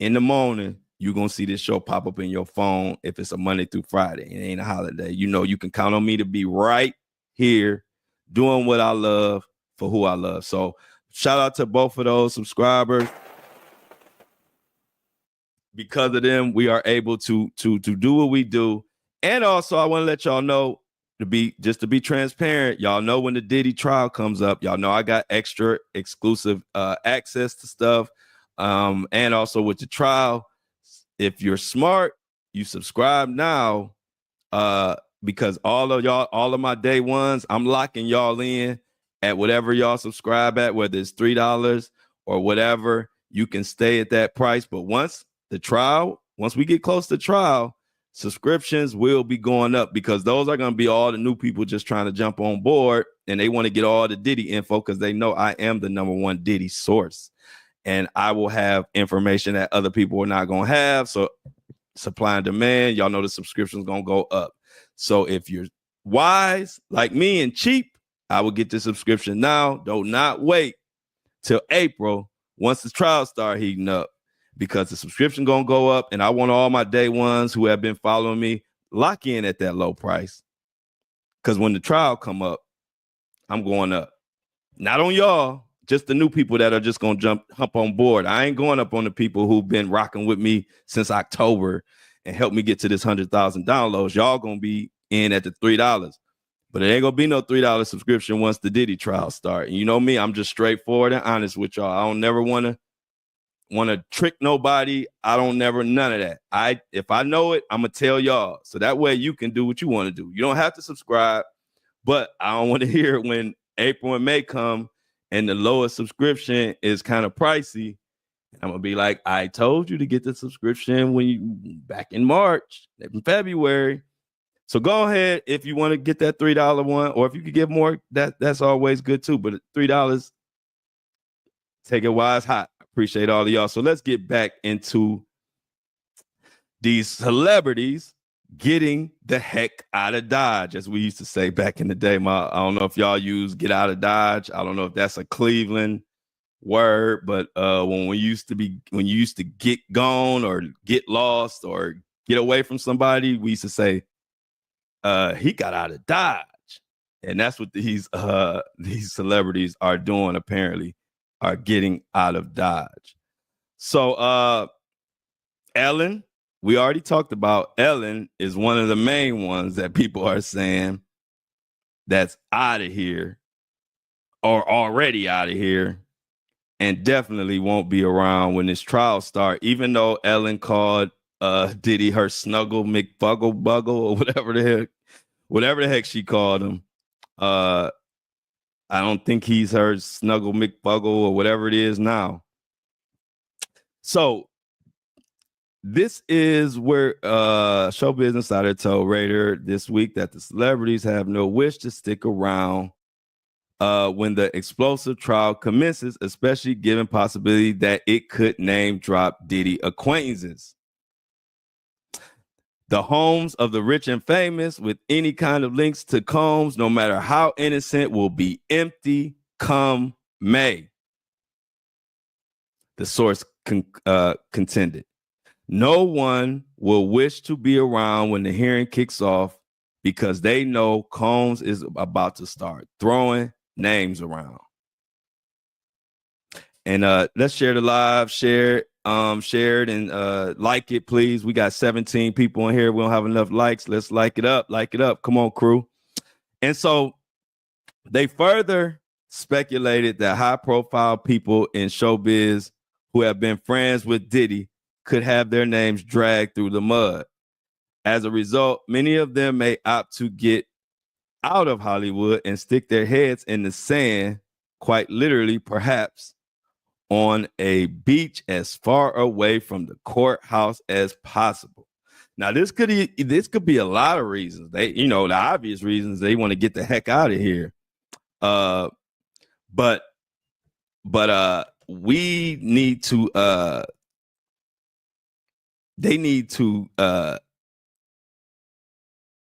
in the morning, you're going to see this show pop up in your phone if it's a Monday through Friday. It ain't a holiday. You can count on me to be right here doing what I love for who I love. So shout out to both of those subscribers. Because of them, we are able to do what we do. And also, I want to let y'all know, to be transparent, y'all know when the Diddy trial comes up, y'all know I got extra exclusive access to stuff. And also with the trial, if you're smart, you subscribe now, because all of my day ones, I'm locking y'all in at whatever y'all subscribe at, whether it's $3 or whatever, you can stay at that price. But once we get close to trial, subscriptions will be going up, because those are going to be all the new people just trying to jump on board, and they want to get all the Diddy info because they know I am the number one Diddy source, and I will have information that other people are not going to have. So supply and demand, y'all know the subscription's going to go up. So if you're wise like me and cheap, I will get the subscription now. Do not wait till April once the trials start heating up, because the subscription going to go up, and I want all my day ones who have been following me lock in at that low price, because when the trial come up, I'm going up. Not on y'all, just the new people that are just going to hop on board. I ain't going up on the people who've been rocking with me since October and helped me get to this 100,000 downloads. Y'all going to be in at the $3. But it ain't going to be no $3 subscription once the Diddy trial start. And you know me, I'm just straightforward and honest with y'all. I don't never want to trick nobody. I don't none of that. If I know it, I'm gonna tell y'all, so that way you can do what you want to do. You don't have to subscribe, but I don't want to hear it when April and May come and the lowest subscription is kind of pricey. I'm gonna be like, I told you to get the subscription back in March, in February. So go ahead if you want to get that $3 one, or if you could give more, that's always good too. But $3, take it while it's hot. Appreciate all of y'all. So let's get back into these celebrities getting the heck out of Dodge, as we used to say back in the day. I don't know if y'all use get out of Dodge. I don't know if that's a Cleveland Word, but when you used to get gone or get lost or get away from somebody, we used to say, he got out of Dodge. And that's what these celebrities are doing, apparently, are getting out of Dodge. So Ellen, we already talked about Ellen is one of the main ones that people are saying that's out of here or already out of here and definitely won't be around when this trial starts, even though Ellen called Diddy her snuggle McBuggle Buggle or whatever the heck she called him. I don't think he's her snuggle McBuggle or whatever it is now. So this is where Showbiz Insider told Raider this week that the celebrities have no wish to stick around when the explosive trial commences, especially given possibility that it could name drop Diddy acquaintances. The homes of the rich and famous with any kind of links to Combs, no matter how innocent, will be empty come May. The source contended. No one will wish to be around when the hearing kicks off because they know Combs is about to start throwing names around. And let's share the live, share it and like it, please. We got 17 people in here. We don't have enough likes. Let's like it up. Come on, crew. And so they further speculated that high-profile people in showbiz who have been friends with Diddy could have their names dragged through the mud. As a result, many of them may opt to get out of Hollywood and stick their heads in the sand, quite literally, perhaps, on a beach as far away from the courthouse as possible. Now, this could be a lot of reasons. The obvious reasons they want to get the heck out of here. But we need to they need to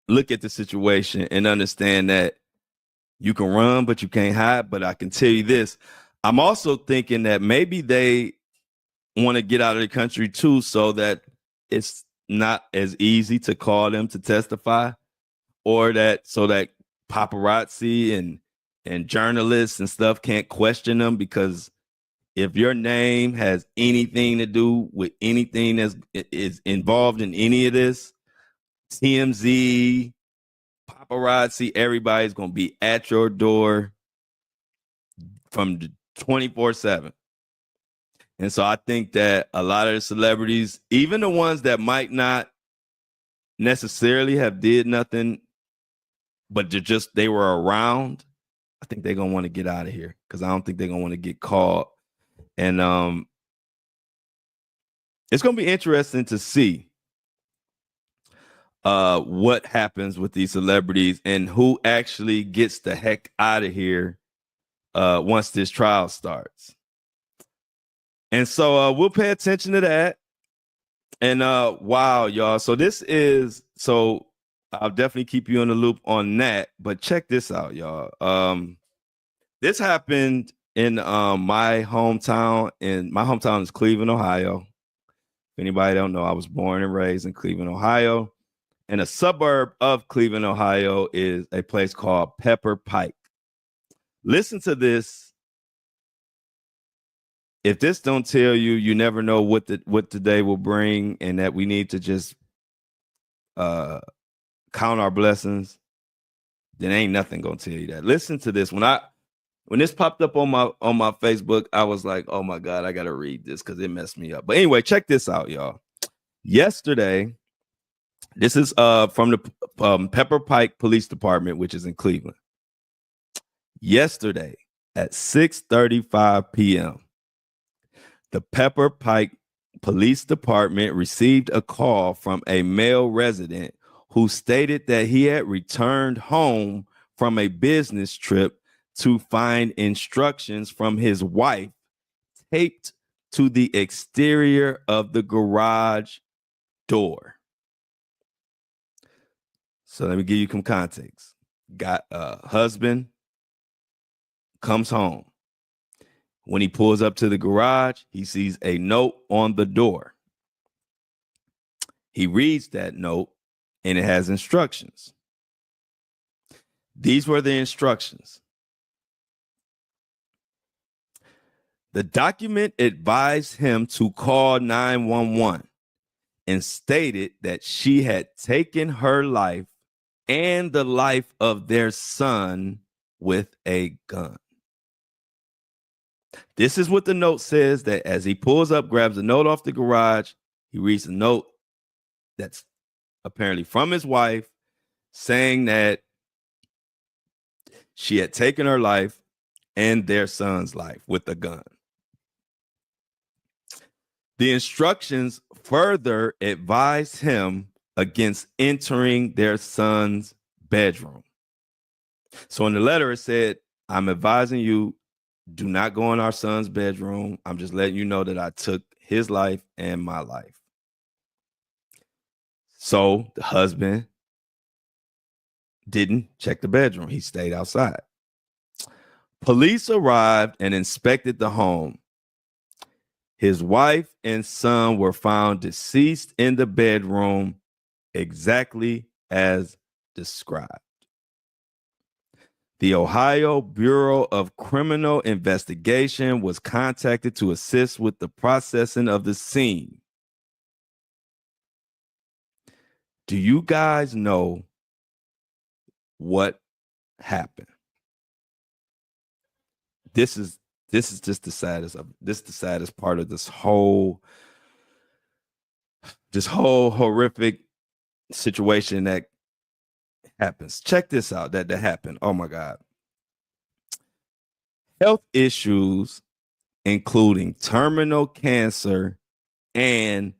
look at the situation and understand that you can run, but you can't hide. But I can tell you this. I'm also thinking that maybe they want to get out of the country too, so that it's not as easy to call them to testify, or so that paparazzi and journalists and stuff can't question them, because if your name has anything to do with anything that is involved in any of this, TMZ, paparazzi, everybody's going to be at your door from 24/7. And so I think that a lot of the celebrities, even the ones that might not necessarily have did nothing, but they were around, I think they're going to want to get out of here, because I don't think they're going to want to get caught. And it's going to be interesting to see what happens with these celebrities and who actually gets the heck out of here once this trial starts. And so we'll pay attention to that. And wow, y'all. So I'll definitely keep you in the loop on that. But check this out, y'all. This happened in my hometown, and my hometown is Cleveland, Ohio. If anybody don't know, I was born and raised in Cleveland, Ohio. And a suburb of Cleveland, Ohio is a place called Pepper Pike. Listen to this. If this don't tell you, you never know what today will bring, and that we need to just count our blessings, then ain't nothing gonna tell you that. Listen to this. When this popped up on my Facebook, I was like, oh my God, I gotta read this because it messed me up. But anyway, check this out, y'all. Yesterday, this is from the Pepper Pike Police Department, which is in Cleveland. Yesterday at 6:35 p.m., the Pepper Pike Police Department received a call from a male resident who stated that he had returned home from a business trip to find instructions from his wife taped to the exterior of the garage door. So let me give you some context. Got a husband, comes home. When he pulls up to the garage, he sees a note on the door. He reads that note, and it has instructions. These were the instructions. The document advised him to call 911 and stated that she had taken her life and the life of their son with a gun. This is what the note says, that as he pulls up, grabs a note off the garage, he reads a note that's apparently from his wife saying that she had taken her life and their son's life with a gun. The instructions further advised him against entering their son's bedroom. So in the letter, it said, I'm advising you, do not go in our son's bedroom. I'm just letting you know that I took his life and my life. So the husband didn't check the bedroom. He stayed outside. Police arrived and inspected the home. His wife and son were found deceased in the bedroom, exactly as described. The Ohio Bureau of Criminal Investigation was contacted to assist with the processing of the scene. Do you guys know what happened? This is just the saddest of this is the saddest part of this whole horrific situation that happens. Check this out, that happened. Oh my God. Health issues, including terminal cancer and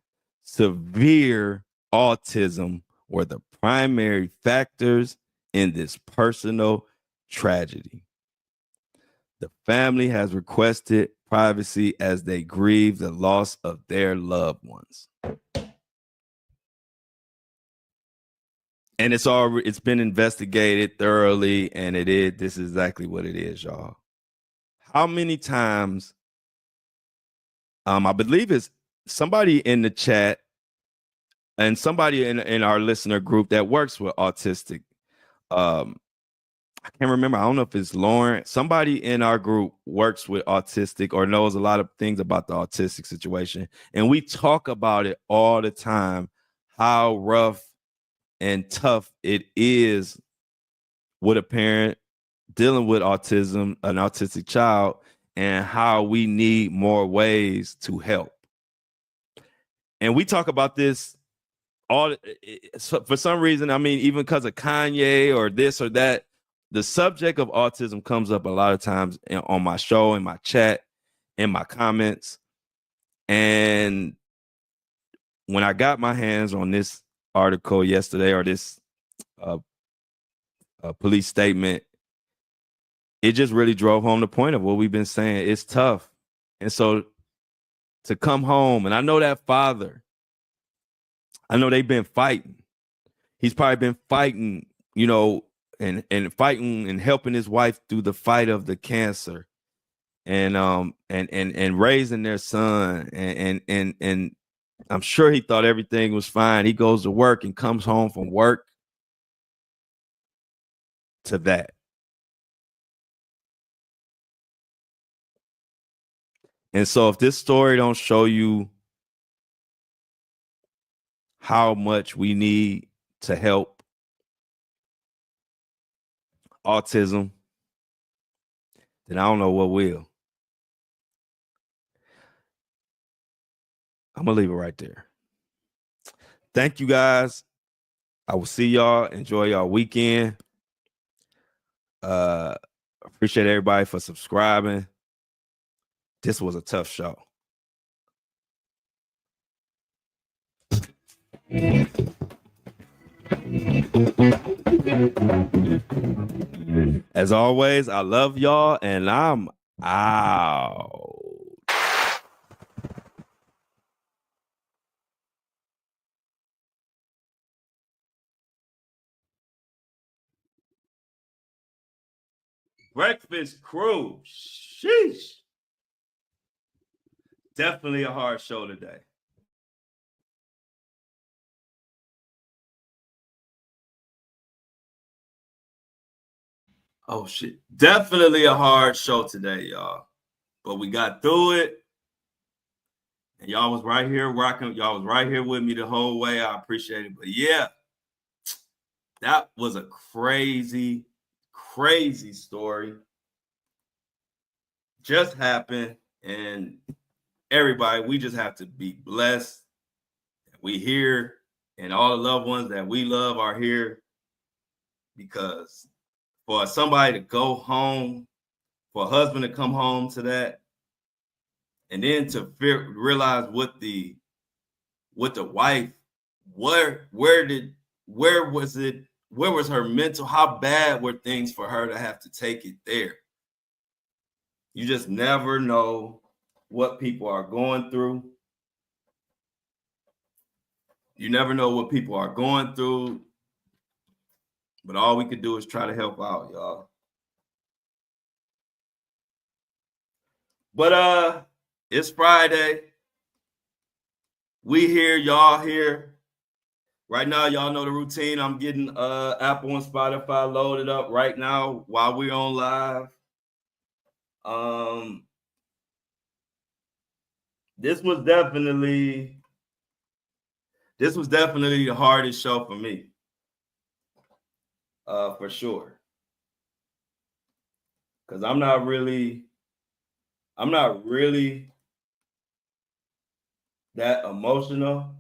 severe autism, were the primary factors in this personal tragedy. The family has requested privacy as they grieve the loss of their loved ones. And it's been investigated thoroughly, and this is exactly what it is, y'all. How many times, I believe it's somebody in the chat and somebody in our listener group that works with autistic. I can't remember. I don't know if it's Lauren. Somebody in our group works with autistic or knows a lot of things about the autistic situation. And we talk about it all the time, how rough and tough it is with a parent dealing with autism, an autistic child, and how we need more ways to help. And we talk about this all for some reason. I mean, even because of Kanye or this or that, the subject of autism comes up a lot of times on my show, in my chat, in my comments. And when I got my hands on this article yesterday, or this police statement, it just really drove home the point of what we've been saying. It's tough. And so to come home, and I know that father, I know they've been fighting. He's probably been fighting, and fighting and helping his wife through the fight of the cancer, and raising their son, and I'm sure he thought everything was fine. He goes to work and comes home from work to that. And so if this story don't show you how much we need to help autism, then I don't know what will. I'm gonna leave it right there. Thank you guys. I will see y'all. Enjoy y'all weekend. Appreciate everybody for subscribing. This was a tough show. As always, I love y'all, and I'm out. Breakfast Crew. Sheesh. Definitely a hard show today. Oh shit. Definitely a hard show today, y'all. But we got through it. And y'all was right here rocking. Y'all was right here with me the whole way. I appreciate it. But yeah, that was a crazy, crazy story. Just happened. And everybody, we just have to be blessed. We here, and all the loved ones that we love are here, because for somebody to go home, for a husband to come home to that, and then to realize what the wife, where was her mental, how bad were things for her to have to take it there? You just never know what people are going through. You never know what people are going through, but all we can do is try to help out, y'all. But it's Friday. We here, y'all here. Right now, y'all know the routine. I'm getting Apple and Spotify loaded up right now while we're on live. This was definitely the hardest show for me. For sure. Because I'm not really that emotional.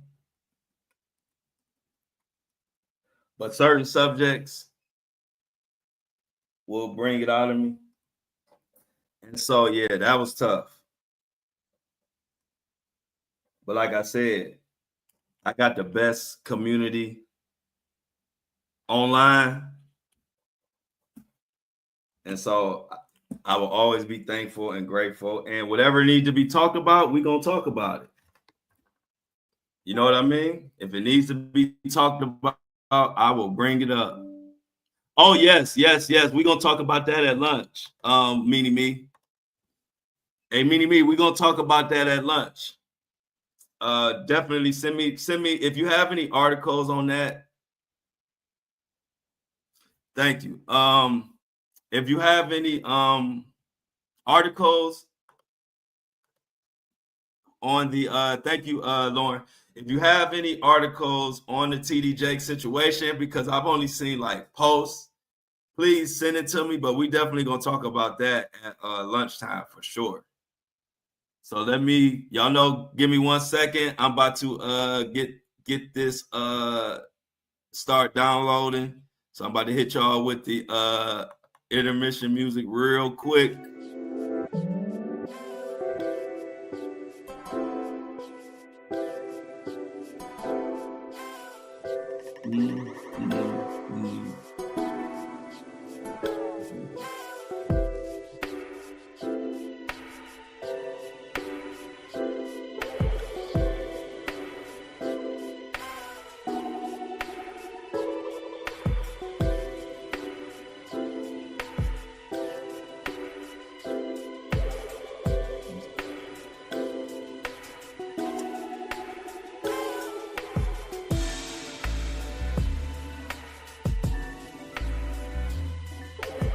But certain subjects will bring it out of me. And so, yeah, that was tough. But like I said, I got the best community online. And so I will always be thankful and grateful. And whatever needs to be talked about, we're going to talk about it. You know what I mean? If it needs to be talked about, I will bring it up. Oh, yes. We're going to talk about that at lunch. Meanie Me. Hey, Meanie Me, we're going to talk about that at lunch. Definitely send me if you have any articles on that. Thank you. If you have any articles on the thank you, Lauren. If you have any articles on the TD Jake situation, because I've only seen like posts, please send it to me. But we definitely gonna talk about that at lunchtime for sure. So y'all know, give me 1 second. I'm about to get this start downloading. So I'm about to hit y'all with the intermission music real quick.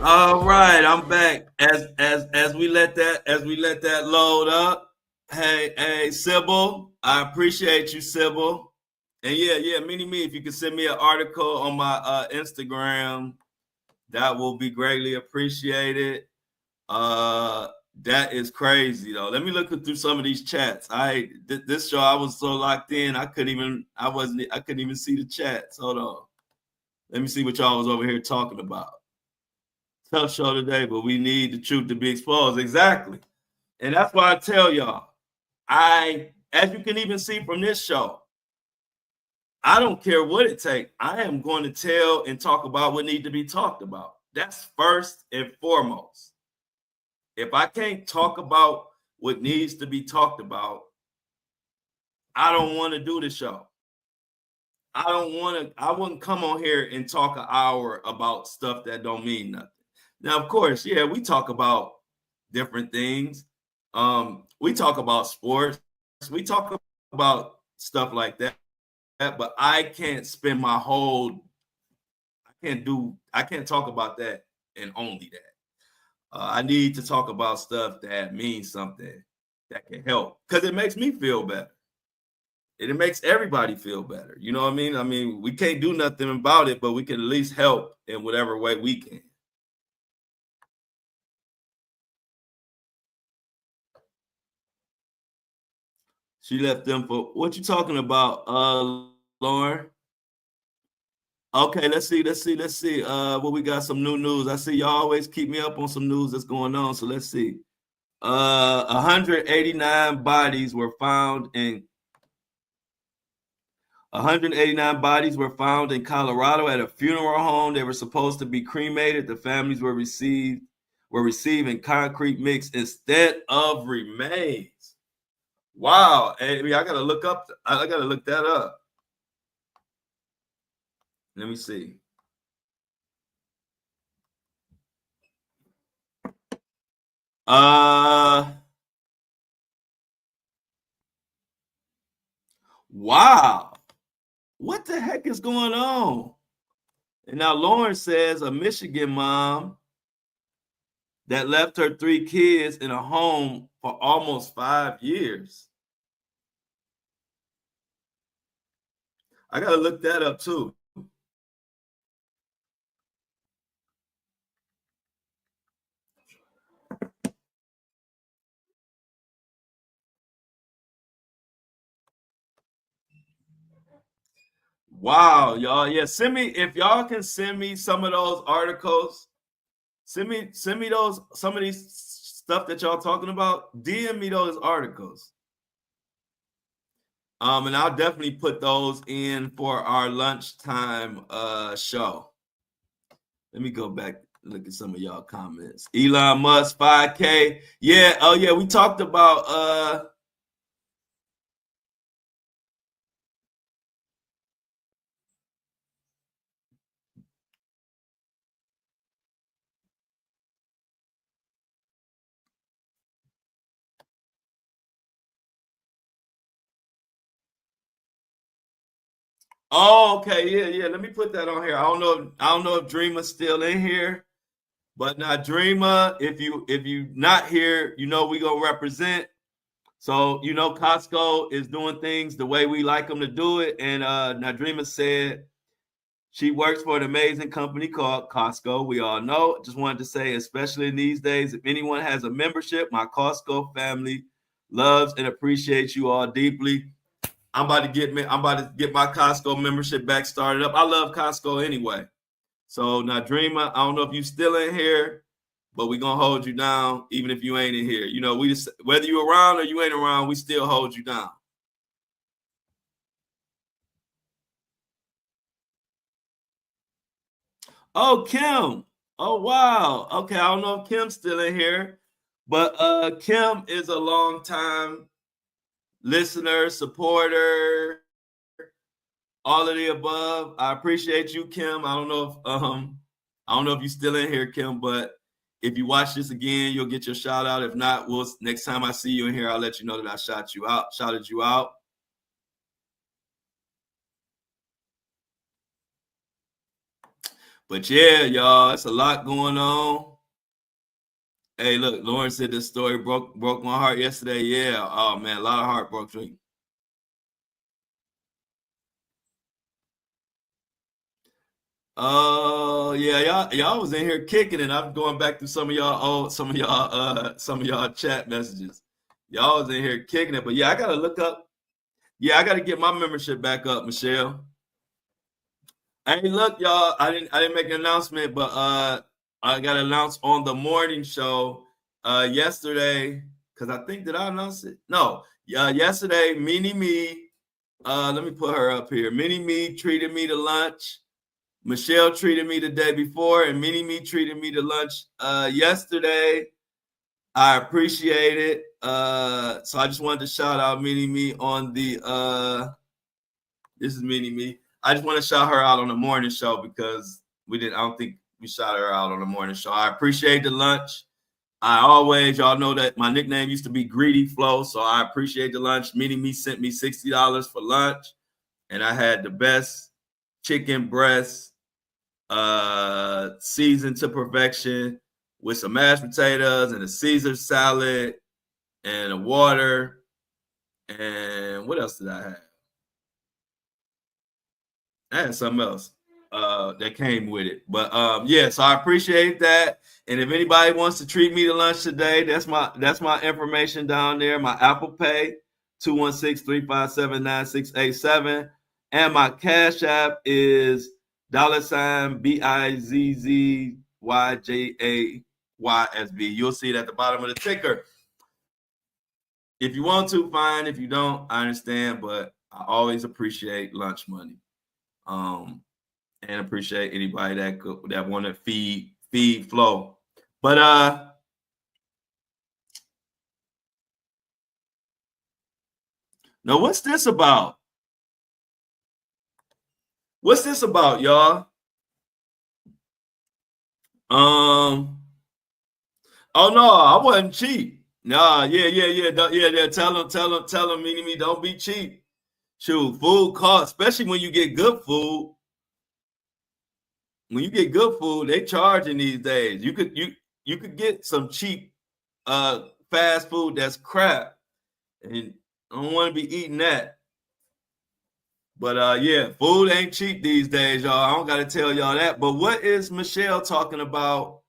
All right, I'm back. As we let that load up. Hey, Sybil, I appreciate you, Sybil. And yeah, Mini Me, if you can send me an article on my Instagram, that will be greatly appreciated. That is crazy though. Let me look through some of these chats. This show I was so locked in, I couldn't even see the chats. Hold on. Let me see what y'all was over here talking about. Tough show today, but we need the truth to be exposed. Exactly. And that's why I tell y'all, as you can even see from this show, I don't care what it takes. I am going to tell and talk about what needs to be talked about. That's first and foremost. If I can't talk about what needs to be talked about, I don't want to do the show. I wouldn't come on here and talk an hour about stuff that don't mean nothing. Now, of course, yeah, we talk about different things, We talk about sports, we talk about stuff like that, but I can't spend my whole I can't talk about that and only that. I need to talk about stuff that means something that can help because it makes me feel better. And it makes everybody feel better. You know what I mean? I mean, we can't do nothing about it, but we can at least help in whatever way we can. She left them for what you talking about, Lauren? Okay, let's see. Well, we got some new news. I see y'all always keep me up on some news that's going on. So let's see. 189 bodies were found in 189 bodies were found in Colorado at a funeral home. They were supposed to be cremated. The families were receiving concrete mix instead of remains. Wow. Hey, I gotta look that up. Let me see. Wow. What the heck is going on? And now Lauren says a Michigan mom that left her 3 kids in a home for almost 5 years. I got to look that up too. Wow, y'all. Yeah, send me if y'all can send me some of those articles. Send me those some of these stuff that y'all talking about. DM me those articles. And I'll definitely put those in for our lunchtime show. Let me go back and look at some of y'all comments. Elon Musk 5K. Yeah, oh yeah, we talked about oh, okay, yeah. Let me put that on here. I don't know if Dreamer's still in here, but now Dreamer, if you not here, you know we gonna represent. So you know Costco is doing things the way we like them to do it, and Nadrima said she works for an amazing company called Costco. We all know. Just wanted to say, especially in these days, if anyone has a membership, my Costco family loves and appreciates you all deeply. I'm about to get my Costco membership back started up. I love Costco anyway. So now, Dreamer, I don't know if you still in here, but we're gonna hold you down even if you ain't in here. You know, we just whether you around or you ain't around, we still hold you down. Oh, Kim. Oh, wow. Okay, I don't know if Kim's still in here, but Kim is a long time listener, supporter, all of the above. I appreciate you, Kim. I don't know if you're still in here, Kim, but if you watch this again, you'll get your shout out. If not, next time I see you in here, I'll let you know that I shouted you out. But yeah, y'all, it's a lot going on. Hey, look, Lauren said this story broke my heart yesterday. Yeah, oh man, a lot of heart broke. Oh yeah, y'all was in here kicking it. I'm going back through some of y'all chat messages. Y'all was in here kicking it, but yeah, I gotta look up. Yeah, I gotta get my membership back up, Michelle. Hey, look, y'all, I didn't make an announcement, but I got announced on the morning show yesterday because I think did I announce it? No, yesterday, Mini Me. Let me put her up here. Mini Me treated me to lunch. Michelle treated me the day before, and Mini Me treated me to lunch yesterday. I appreciate it. So I just wanted to shout out Mini Me on the this is Mini Me. I just want to shout her out on the morning show because I don't think we shot her out on the morning show. I appreciate the lunch. y'all know that my nickname used to be Greedy Flow, so I appreciate the lunch. Meeting Me sent me $60 for lunch, and I had the best chicken breast, seasoned to perfection, with some mashed potatoes and a Caesar salad and a water. And what else did I have? I had something else that came with it. But yeah, so I appreciate that. And if anybody wants to treat me to lunch today, that's my information down there. My Apple Pay, 216-357-9687. And my Cash App is $BIZZYJAYSB. You'll see it at the bottom of the ticker. If you want to, fine. If you don't, I understand. But I always appreciate lunch money. And appreciate anybody that want to feed Flow. But now what's this about? What's this about, y'all? Oh no, I wasn't cheap. Nah, yeah. Tell them, me, don't be cheap. Shoot, food costs, especially when you get good food. When you get good food, they charging these days. You could get some cheap fast food that's crap, and I don't want to be eating that. But yeah, food ain't cheap these days, y'all. I don't got to tell y'all that. But what is Michelle talking about?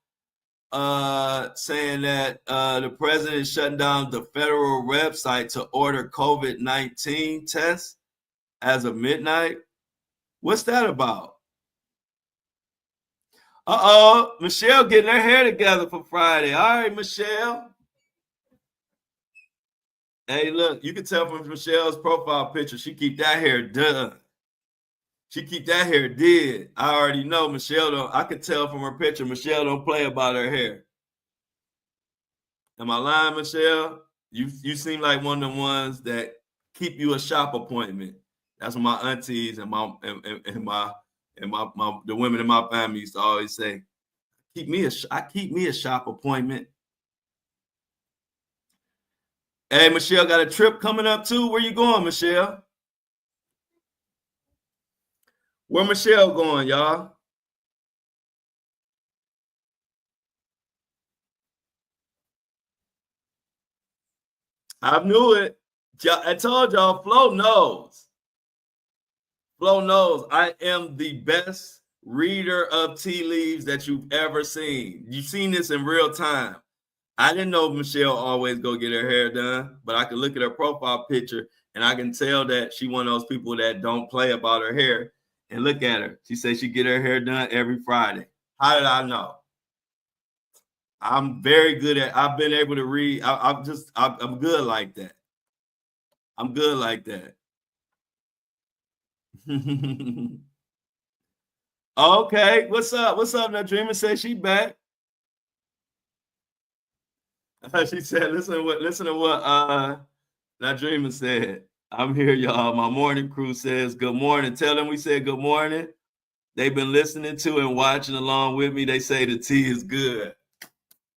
Saying that the president is shutting down the federal website to order COVID-19 tests as of midnight. What's that about? Michelle getting her hair together for Friday. All right, Michelle. Hey, look, you can tell from Michelle's profile picture, she keep that hair done. She keep that hair did. I already know Michelle don't. I could tell from her picture, Michelle don't play about her hair. Am I lying, Michelle? You seem like one of the ones that keep you a shop appointment. That's what my aunties and the women in my family used to always say. I keep me a shop appointment. Hey, Michelle got a trip coming up too. Where you going, Michelle? Where Michelle going, y'all? I knew it. I told y'all, Flo knows. Flo knows I am the best reader of tea leaves that you've ever seen. You've seen this in real time. I didn't know Michelle always go get her hair done, but I can look at her profile picture and I can tell that she one of those people that don't play about her hair. And look at her. She says she get her hair done every Friday. How did I know? I'm very good at. I've been able to read. I'm good like that. I'm good like that. Okay, what's up? What's up? Now Dreamer says she back. She said, listen to what that Dreamer said. I'm here, y'all. My morning crew says good morning. Tell them we said good morning. They've been listening to and watching along with me. They say the tea is good.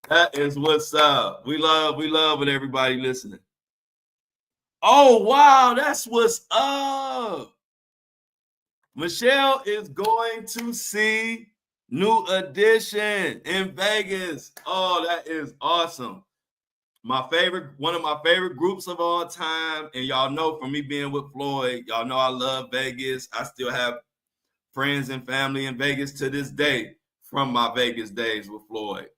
That is what's up. We love when everybody listening. Oh wow, that's what's up. Michelle is going to see New Edition in Vegas. Oh, that is awesome. One of my favorite groups of all time. And y'all know from me being with Floyd, y'all know I love Vegas. I still have friends and family in Vegas to this day from my Vegas days with Floyd.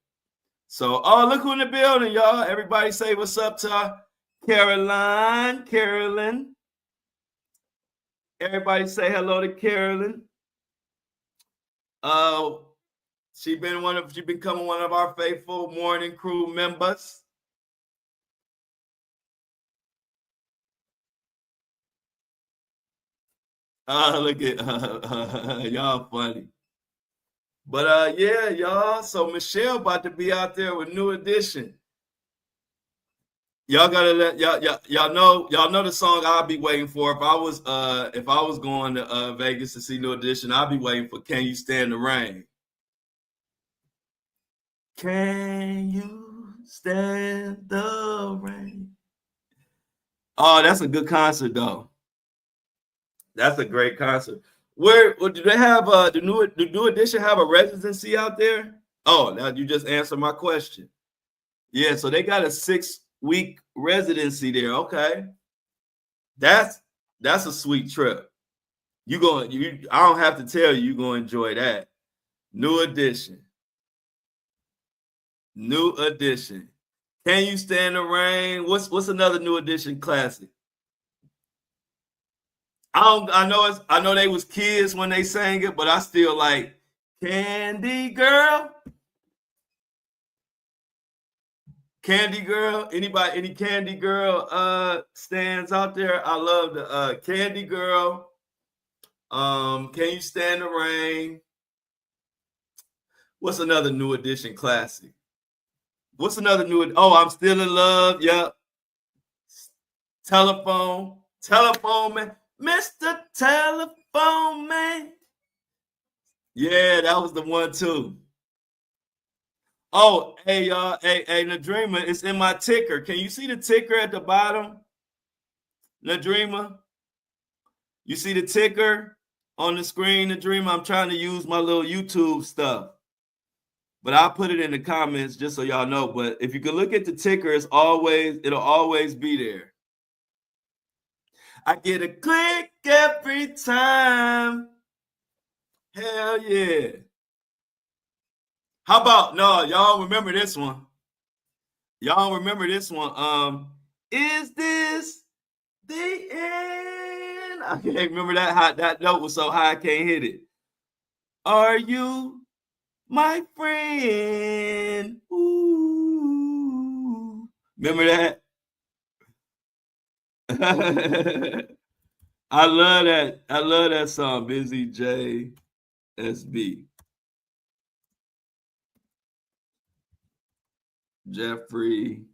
So, look who in the building, y'all. Everybody say what's up to Carolyn. Everybody say hello to Carolyn. She becoming one of our faithful morning crew members. Look at y'all funny. But yeah, y'all. So Michelle about to be out there with New Edition. Y'all gotta let y'all know the song I'll be waiting for. If I was going to Vegas to see New Edition, I'll be waiting for Can You Stand the Rain? Can you stand the rain. Oh, that's a good concert though. That's a great concert. Where do they have the new edition have a residency out there? Oh, now you just answered my question. Yeah, so they got a 6-week residency there. Okay. That's a sweet trip. I don't have to tell you, you're gonna enjoy that. New edition. New edition. Can you stand the rain? What's another new edition classic? I know they was kids when they sang it, but I still like Candy Girl. Candy Girl. Anybody, any Candy Girl stands out there? I love the Candy Girl. Can you stand the rain? What's another new edition classic? What's another new? Oh, I'm still in love. Yep. Telephone man, Mr. Telephone Man. Yeah, that was the one too. Oh, hey y'all, hey Nadreema, it's in my ticker. Can you see the ticker at the bottom? Nadreema, you see the ticker on the screen, Nadreema? I'm trying to use my little YouTube stuff. But I'll put it in the comments just so y'all know. But if you can look at the ticker, it'll always be there. I get a click every time. Hell yeah. How about, no, y'all remember this one? Y'all remember this one? Is this the end? I can't remember that note was so high I can't hit it. Are you my friend? Ooh. Remember that? I love that song, Busy JSB. Jeffrey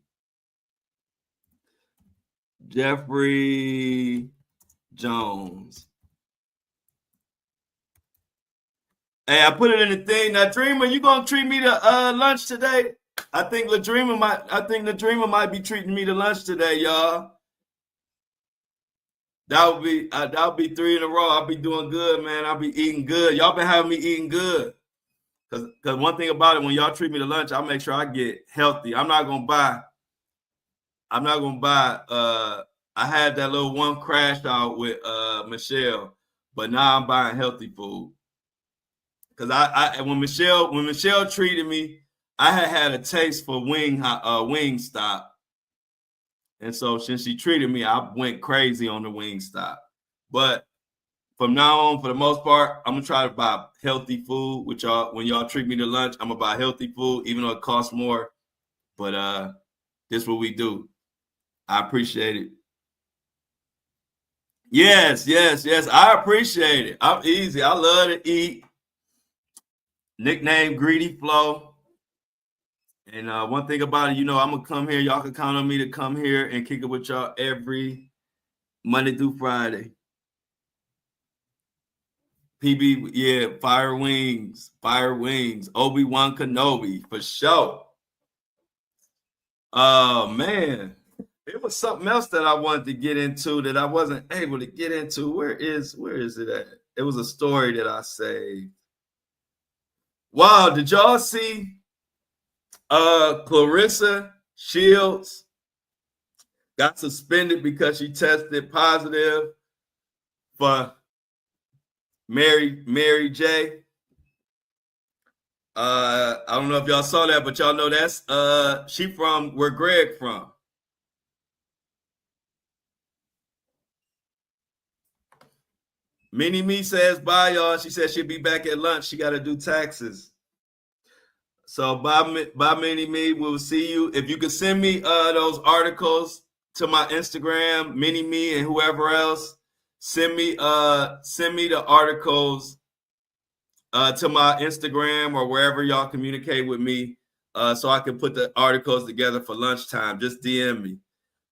Jones. Hey, I put it in the thing. Now, Dreamer, you gonna treat me to lunch today? I think the Dreamer might be treating me to lunch today, y'all. That'll be 3 in a row. I'll be doing good, man. I'll be eating good. Y'all been having me eating good. Cause one thing about it, when y'all treat me to lunch, I'll make sure I get healthy. I'm not gonna buy. I had that little one crash out with Michelle, but now I'm buying healthy food. Cause when Michelle treated me, I had a taste for Wingstop. And so since she treated me, I went crazy on the Wingstop. But from now on, for the most part, I'm gonna try to buy healthy food with y'all. When y'all treat me to lunch, I'm gonna buy healthy food, even though it costs more. But this is what we do. I appreciate it. Yes. I appreciate it. I'm easy. I love to eat. Nickname Greedy Flow. And one thing about it, I'm gonna come here. Y'all can count on me to come here and kick it with y'all every Monday through Friday. PB, yeah, Fire Wings, Obi-Wan Kenobi, for sure. Oh, man. It was something else that I wanted to get into that I wasn't able to get into. Where is it at? It was a story that I saved. Wow, did y'all see Clarissa Shields got suspended because she tested positive for Mary J. I don't know if y'all saw that, but y'all know that's she from where Greg from. Mini Me says bye, y'all. She says she'll be back at lunch. She got to do taxes. So bye, Mini Me. We'll see you. If you could send me those articles to my Instagram, Mini Me and whoever else, send me the articles to my Instagram or wherever y'all communicate with me, so I can put the articles together for lunchtime. Just DM me.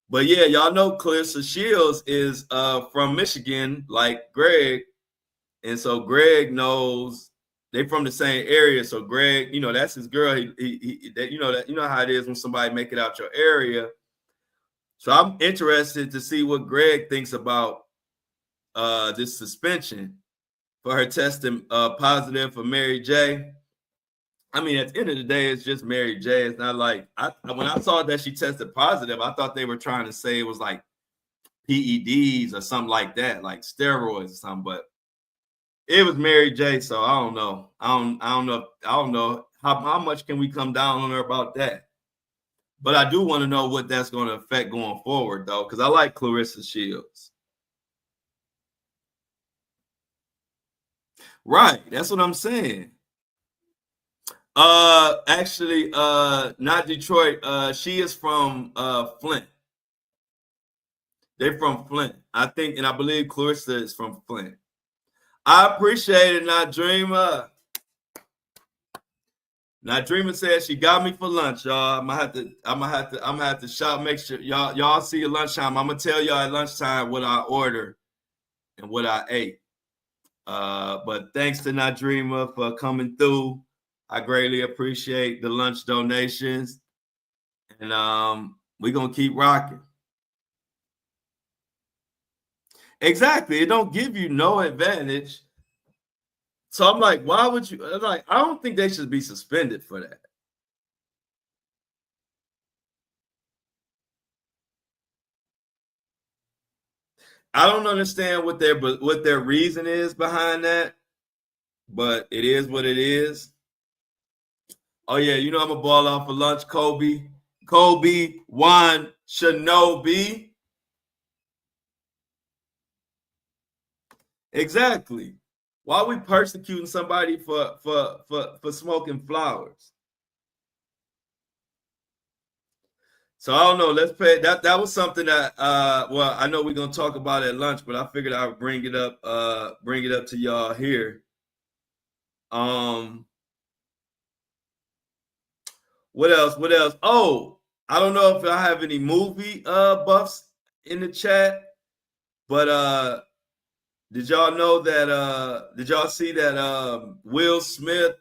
But yeah, y'all know Clarissa Shields is from Michigan, like Greg, and so Greg knows they from the same area. So Greg, that's his girl. That how it is when somebody make it out your area. So I'm interested to see what Greg thinks about this suspension for her testing positive for Mary J. I mean, at the end of the day, it's just Mary J. It's not like when I saw that she tested positive, I thought they were trying to say it was like PEDs or something like that, like steroids or something. But it was Mary J. So I don't know. I don't know how much can we come down on her about that. But I do want to know what that's going to affect going forward, though, because I like Clarissa Shields. Right, that's what I'm saying. Actually, not Detroit. She is from Flint. They're from Flint, I think, and I believe Clarissa is from Flint. I appreciate it, Not Dreamer. Not Dreamer said she got me for lunch, y'all. I'm gonna have to shop. Make sure y'all see at lunchtime. I'm gonna tell y'all at lunchtime what I ordered and what I ate. But thanks to Not Dreamer for coming through. I greatly appreciate the lunch donations, and we're gonna keep rocking. Exactly, it don't give you no advantage. So I'm like, why would you? Like, I don't think they should be suspended for that. I don't understand what their reason is behind that, but it is what it is. Oh yeah, I'm a ball off for lunch, Kobe. Kobe Juan Shinobi. Exactly. Why are we persecuting somebody for smoking flowers? So I don't know. Let's pay that. That was something that well, I know we're gonna talk about at lunch, but I figured I would bring it up to y'all here. What else? What else? Oh, I don't know if I have any movie buffs in the chat, but did y'all know that did y'all see that Will Smith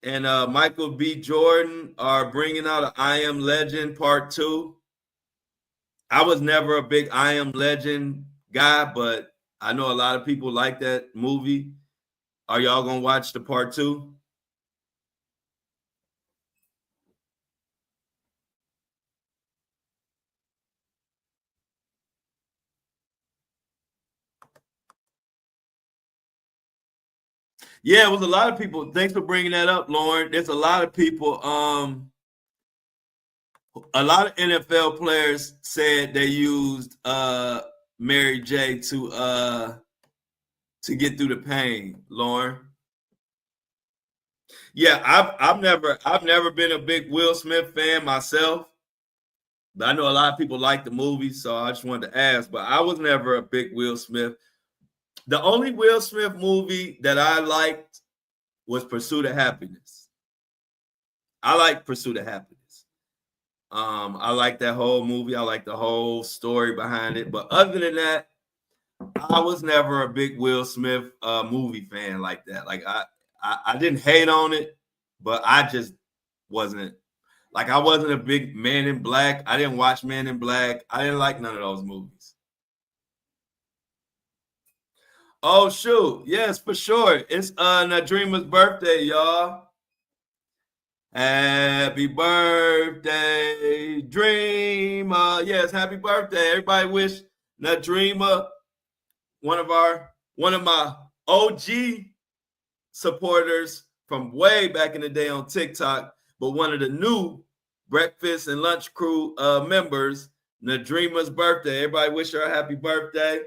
and Michael B. Jordan are bringing out an I Am Legend Part 2? I was never a big I Am Legend guy, but I know a lot of people like that movie. Are y'all gonna watch the Part 2? Yeah, it was a lot of people. Thanks for bringing that up, Lauren. There's a lot of people. A lot of NFL players said they used Mary J to get through the pain, Lauren. Yeah, I've never been a big Will Smith fan myself, but I know a lot of people like the movie, so I just wanted to ask. But I was never a big Will Smith. The only Will Smith movie that I liked was Pursuit of Happiness. I like Pursuit of Happiness. I like that whole movie. I like the whole story behind it. But other than that, I was never a big Will Smith movie fan like that. Like I didn't hate on it, but I just wasn't like I wasn't a big Man in Black. I didn't watch Man in Black. I didn't like none of those movies. Oh shoot, yes, for sure. It's Nadrima's birthday, y'all. Happy birthday, Dreamer. Yes, happy birthday. Everybody wish Nadrima, one of my OG supporters from way back in the day on TikTok, but one of the new Breakfast and Lunch Crew members, Nadrima's birthday. Everybody wish her a happy birthday.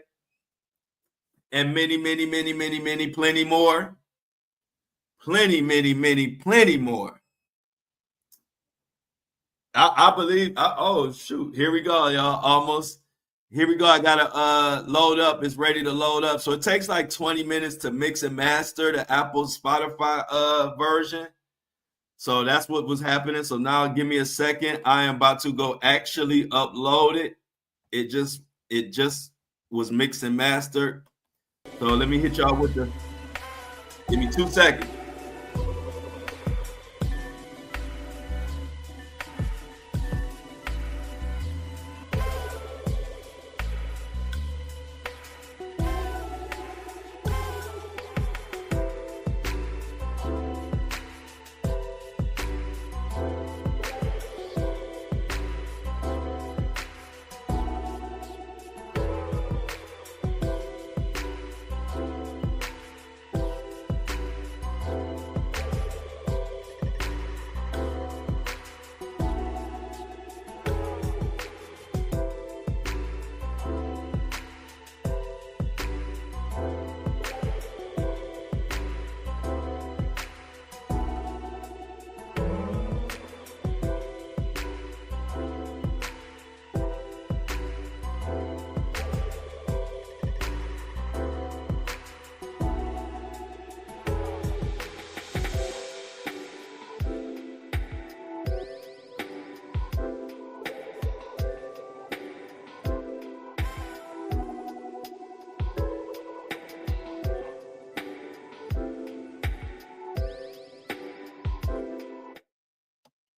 And many, many, many, many, many, plenty more. Plenty, many, many, plenty more. I believe. Oh shoot! Here we go, y'all. Almost. Here we go. I gotta load up. It's ready to load up. So it takes like 20 minutes to mix and master the Apple Spotify version. So that's what was happening. So now give me a second. I am about to go actually upload it. It just was mixed and mastered. So let me hit y'all with the. Give me 2 seconds.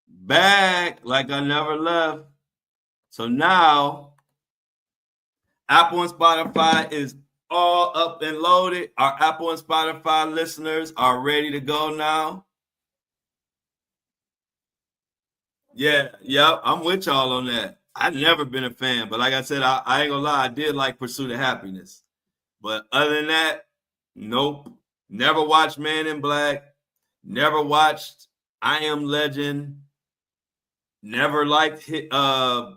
Back like I never left. So now Apple and Spotify is all up and loaded. Our Apple and Spotify listeners are ready to go now. Yeah, I'm with y'all on that. I've never been a fan, but like I said, I ain't gonna lie, I did like Pursuit of Happiness. But other than that, nope. Never watched Man in Black. Never watched I Am Legend. Never liked it was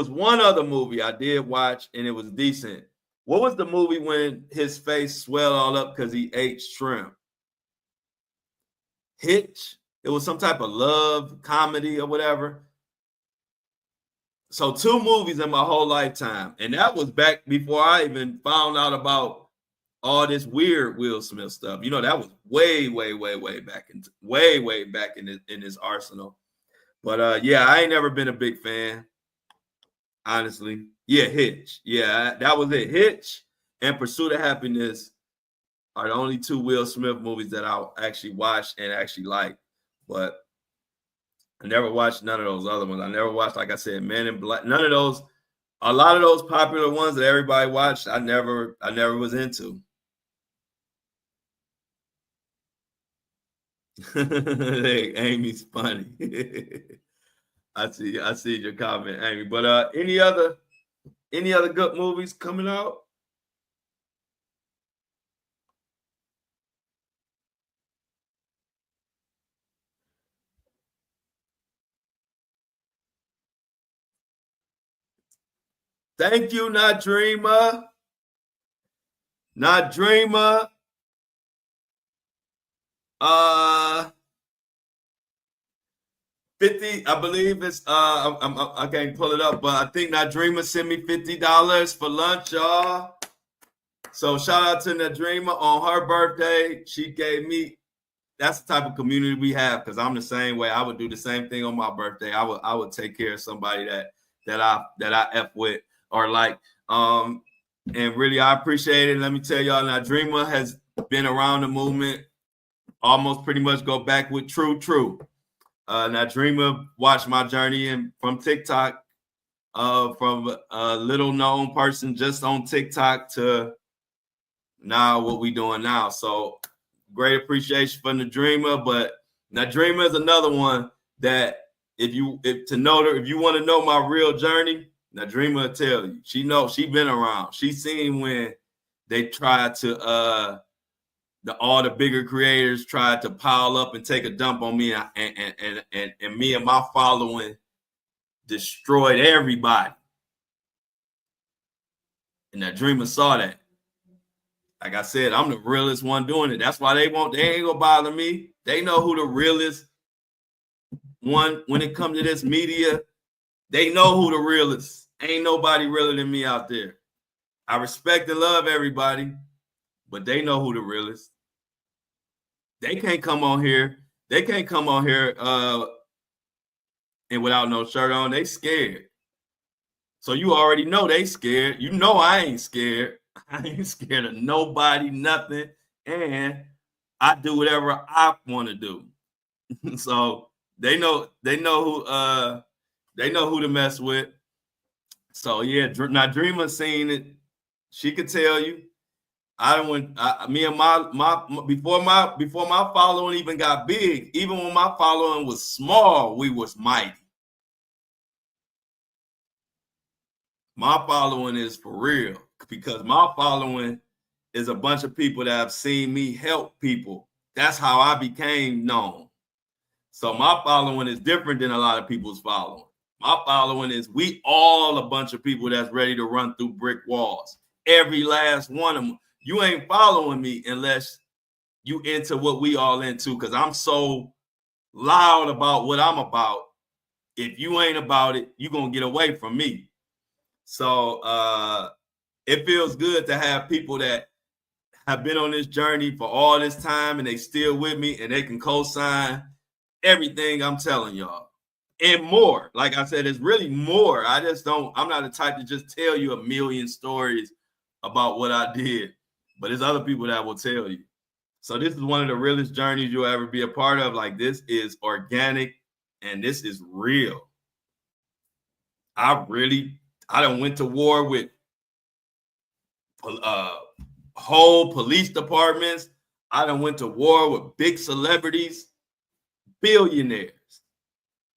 one other movie I did watch and it was decent. What was the movie when his face swelled all up because he ate shrimp? Hitch? It was some type of love comedy or whatever. So 2 movies in my whole lifetime. And that was back before I even found out about all this weird Will Smith stuff. You know, that was way back in his arsenal. But yeah, I ain't never been a big fan, honestly. Yeah, Hitch. Yeah, that was it. Hitch and Pursuit of Happiness are the only 2 Will Smith movies that I actually watched and actually liked. But I never watched none of those other ones. I never watched, like I said, Men in Black. None of those. A lot of those popular ones that everybody watched, I never was into. Hey, Amy's funny. I see your comment, Amy. But any other good movies coming out? Thank you, Not Dreamer. Not Dreamer. 50, I believe it's I can't pull it up, but I think Not Dreamer sent me $50 for lunch, y'all. So shout out to Not Dreamer on her birthday. She gave me, that's the type of community we have, because I'm the same way. I would do the same thing on my birthday. I would take care of somebody that I F with or like. And really I appreciate it. Let me tell y'all, Not Dreamer has been around the movement, almost pretty much go back with True. Now Dreamer watched my journey and from TikTok, from a little known person just on TikTok to now what we doing now. So great appreciation for the Dreamer. But now Dreamer is another one that if you want to know my real journey, now Dreamer will tell you. She been around. She seen when they tried to all the bigger creators tried to pile up and take a dump on me, and me and my following destroyed everybody. And that Dreamer saw that. Like I said, I'm the realest one doing it. That's why they ain't gonna bother me. They know who the realest one when it comes to this media. They know who the realest. Ain't nobody realer than me out there. I respect and love everybody, but they know who the realest. They can't come on here. And without no shirt on. They scared. So you already know they scared. You know I ain't scared. I ain't scared of nobody, nothing, and I do whatever I want to do. So they know who to mess with. So yeah, now Dreamer seen it. She could tell you. I don't want me and my before my following even got big. Even when my following was small, we was mighty. My following is for real because my following is a bunch of people that have seen me help people. That's how I became known. So my following is different than a lot of people's following. My following is we all a bunch of people that's ready to run through brick walls. Every last one of them. You ain't following me unless you into what we all into, because I'm so loud about what I'm about. If you ain't about it, you're gonna get away from me. So it feels good to have people that have been on this journey for all this time and they still with me and they can co-sign everything I'm telling y'all. And more. Like I said, it's really more. I'm not the type to just tell you a million stories about what I did, but there's other people that will tell you. So this is one of the realest journeys you'll ever be a part of. Like, this is organic and this is real. I done went to war with whole police departments. I done went to war with big celebrities, billionaires.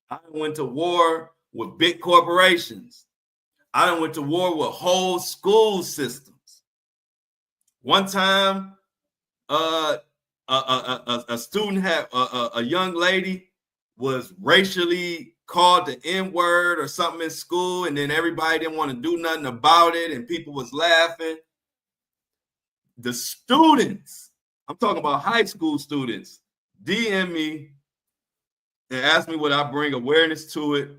I done went to war with big corporations. I done went to war with whole school systems. One time, a student had a young lady was racially called the N-word or something in school, and then everybody didn't want to do nothing about it, and people was laughing. The students, I'm talking about high school students, DM me and asked me would I bring awareness to it.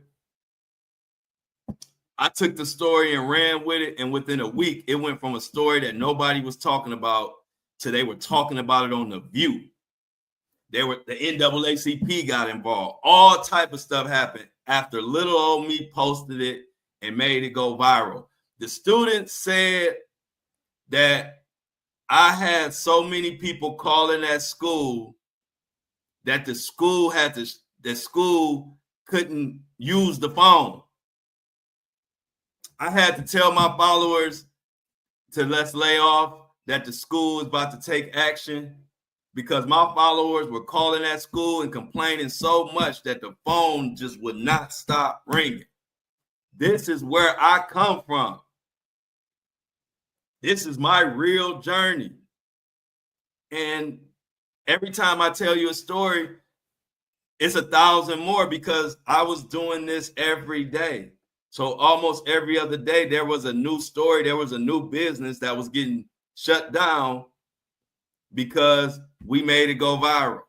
I took the story and ran with it, and within a week, it went from a story that nobody was talking about to they were talking about it on The View. The NAACP got involved. All type of stuff happened after little old me posted it and made it go viral. The students said that I had so many people calling that school that the school couldn't use the phone. I had to tell my followers to let's lay off, that the school is about to take action, because my followers were calling that school and complaining so much that the phone just would not stop ringing. This is where I come from. This is my real journey. And every time I tell you a story, it's 1,000 more because I was doing this every day. So almost every other day, there was a new story. There was a new business that was getting shut down because we made it go viral.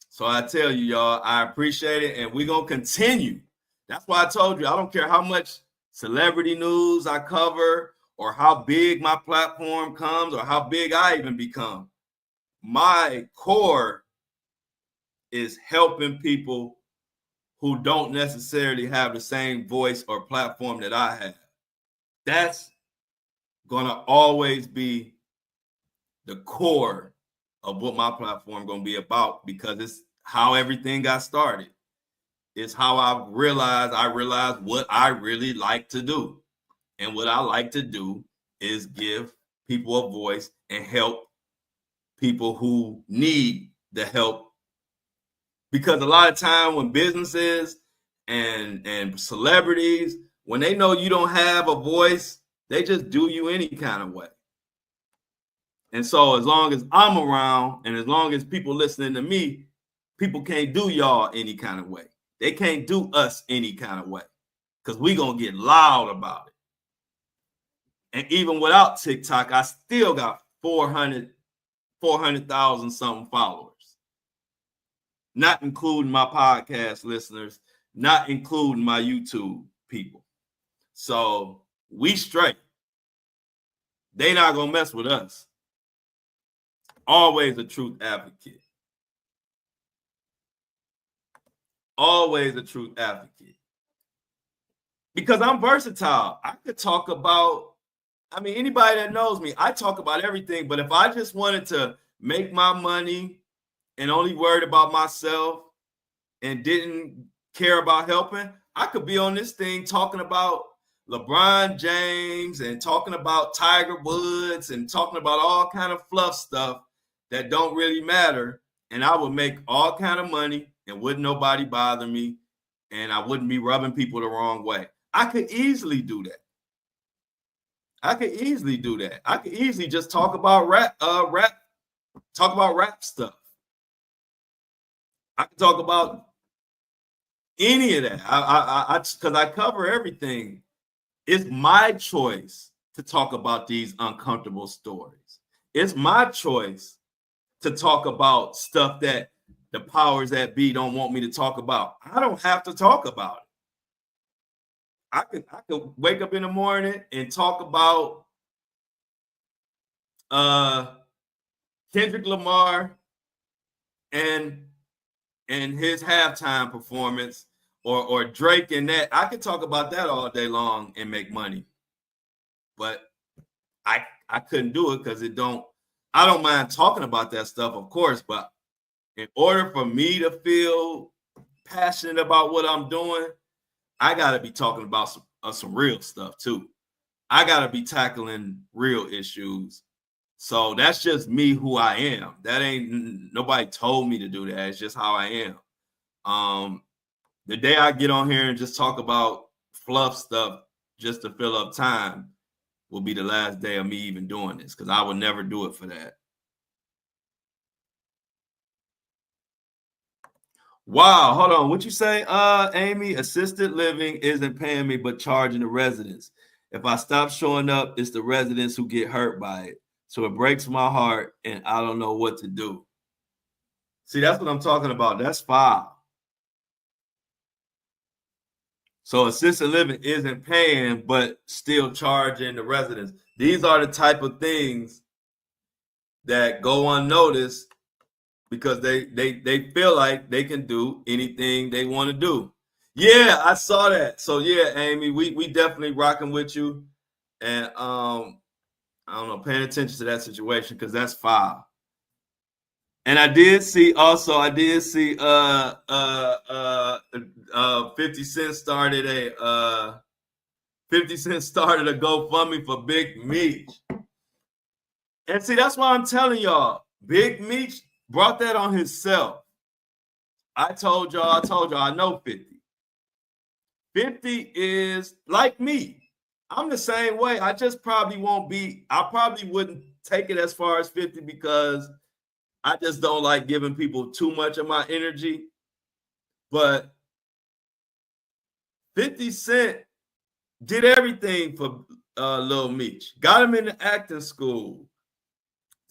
So I tell you, y'all, I appreciate it. And we're going to continue. That's why I told you, I don't care how much celebrity news I cover or how big my platform comes or how big I even become. My core is helping people who don't necessarily have the same voice or platform that I have. That's going to always be the core of what my platform is going to be about, because it's how everything got started. It's how I realized what I really like to do. And what I like to do is give people a voice and help people who need the help. Because a lot of time when businesses and celebrities, when they know you don't have a voice, they just do you any kind of way. And so as long as I'm around and as long as people listening to me, people can't do y'all any kind of way. They can't do us any kind of way, because we going to get loud about it. And even without TikTok, I still got 400,000 something followers. Not including my podcast listeners, not including my YouTube people. So we straight. They not going to mess with us. Always a truth advocate. Always a truth advocate. because I'm versatile. I could talk about, I mean, anybody that knows me, I talk about everything. But if I just wanted to make my money and only worried about myself and didn't care about helping, I could be on this thing talking about LeBron James and talking about Tiger Woods and talking about all kind of fluff stuff that don't really matter. And I would make all kind of money and wouldn't nobody bother me. And I wouldn't be rubbing people the wrong way. I could easily do that. I could easily do that. I could easily just talk about rap stuff. I could talk about any of that. Because I cover everything. It's my choice to talk about these uncomfortable stories. It's my choice to talk about stuff that the powers that be don't want me to talk about. I don't have to talk about it. I could wake up in the morning and talk about Kendrick Lamar and his halftime performance, or Drake and that. I could talk about that all day long and make money. But I couldn't do it because I don't mind talking about that stuff, of course, but in order for me to feel passionate about what I'm doing, I got to be talking about some real stuff too. I got to be tackling real issues. So that's just me, who I am. That ain't, nobody told me to do that. It's just how I am. The day I get on here and just talk about fluff stuff just to fill up time will be the last day of me even doing this, because I would never do it for that. Wow, hold on. What you say, Amy? Assisted living isn't paying me, but charging the residents. If I stop showing up, it's the residents who get hurt by it. So it breaks my heart, and I don't know what to do. See, that's what I'm talking about. That's foul. So assisted living isn't paying, but still charging the residents. These are the type of things that go unnoticed because they feel like they can do anything they want to do. Yeah, I saw that. So yeah, Amy, we definitely rocking with you, and I don't know, paying attention to that situation because that's foul. And I did see 50 Cent started a 50 Cent started a GoFundMe for Big Meech. And see, that's why I'm telling y'all, Big Meech brought that on himself. I told y'all, I know 50. 50 is like me. I'm the same way. I just probably I probably wouldn't take it as far as 50 because I just don't like giving people too much of my energy. But 50 Cent did everything for Lil Meech. Got him into acting school.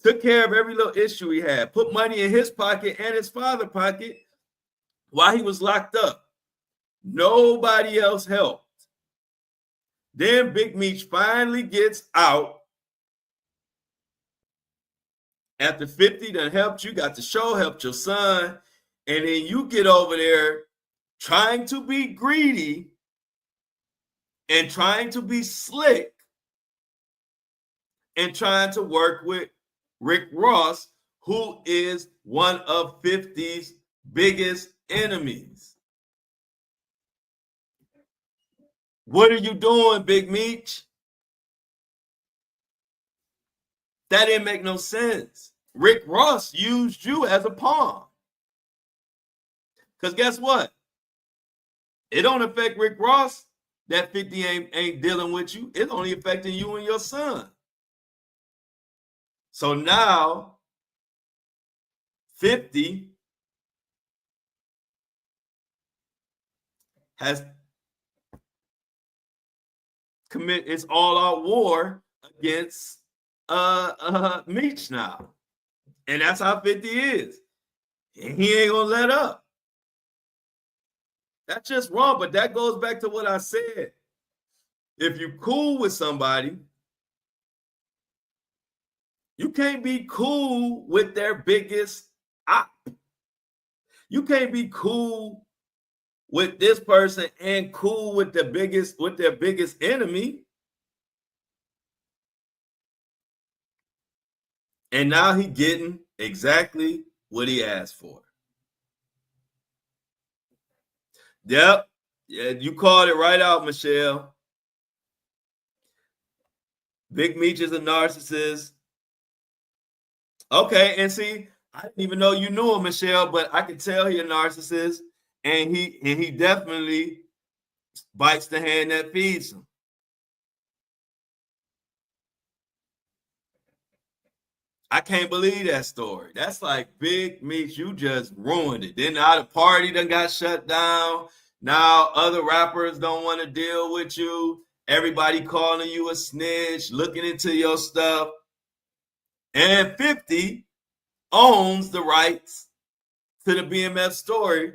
Took care of every little issue he had. Put money in his pocket and his father's pocket while he was locked up. Nobody else helped. Then Big Meech finally gets out. After 50 done helped you, got the show, helped your son, and then you get over there trying to be greedy and trying to be slick and trying to work with Rick Ross, who is one of 50's biggest enemies. What are you doing, Big Meech? That didn't make no sense. Rick Ross used you as a pawn. Because guess what? It don't affect Rick Ross that 50 ain't dealing with you. It's only affecting you and your son. So now 50 has committed its all-out war against Meech now. And that's how 50 is. And he ain't gonna let up. That's just wrong, but that goes back to what I said. If you're cool with somebody, you can't be cool with their biggest op. You can't be cool with this person and cool with their biggest enemy. And now he getting exactly what he asked for. Yep. Yeah, you called it right out, Michelle. Big Meech is a narcissist. Okay, and see, I didn't even know you knew him, Michelle, but I can tell he a narcissist, and he definitely bites the hand that feeds him. I can't believe that story. That's like Big Meech, you just ruined it. Then now the party done got shut down. Now other rappers don't want to deal with you. Everybody calling you a snitch, looking into your stuff. And 50 owns the rights to the BMF story.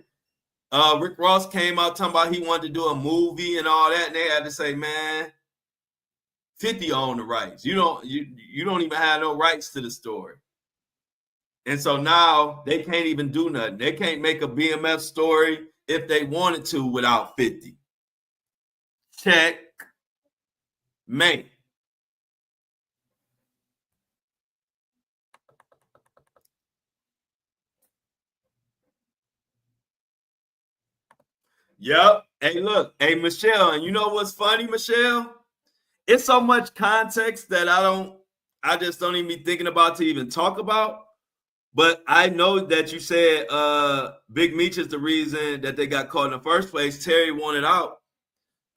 Rick Ross came out talking about he wanted to do a movie and all that, and they had to say, man, 50 owned the rights. You don't even have no rights to the story. And so now they can't even do nothing. They can't make a BMF story if they wanted to without 50. Check mate. Yep. Hey, look. Hey, Michelle. And you know what's funny, Michelle? It's so much context that I just don't even be thinking about to even talk about. But I know that you said Big Meech is the reason that they got caught in the first place. Terry wanted out.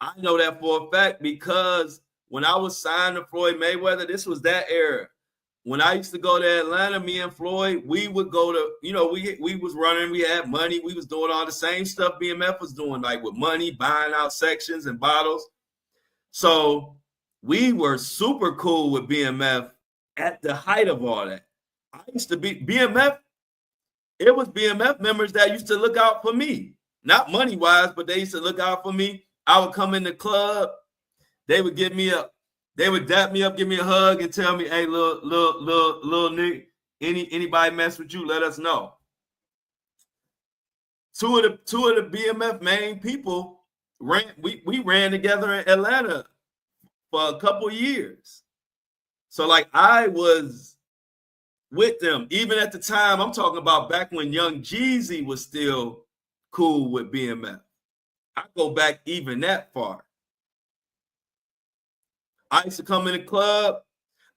I know that for a fact because when I was signed to Floyd Mayweather, this was that era. When I used to go to Atlanta, me and Floyd, we would go to, we was running, we had money, we was doing all the same stuff BMF was doing, like with money, buying out sections and bottles. So we were super cool with BMF at the height of all that. I used to be BMF. It was BMF members that used to look out for me, not money wise, but they used to look out for me. I would come in the club. They would give me they would dap me up, give me a hug, and tell me, "Hey, little Nick, anybody mess with you, let us know." Two of the BMF main people we ran together in Atlanta for a couple years. So like I was with them even at the time. I'm talking about back when Young Jeezy was still cool with BMF. I go back even that far. I used to come in the club.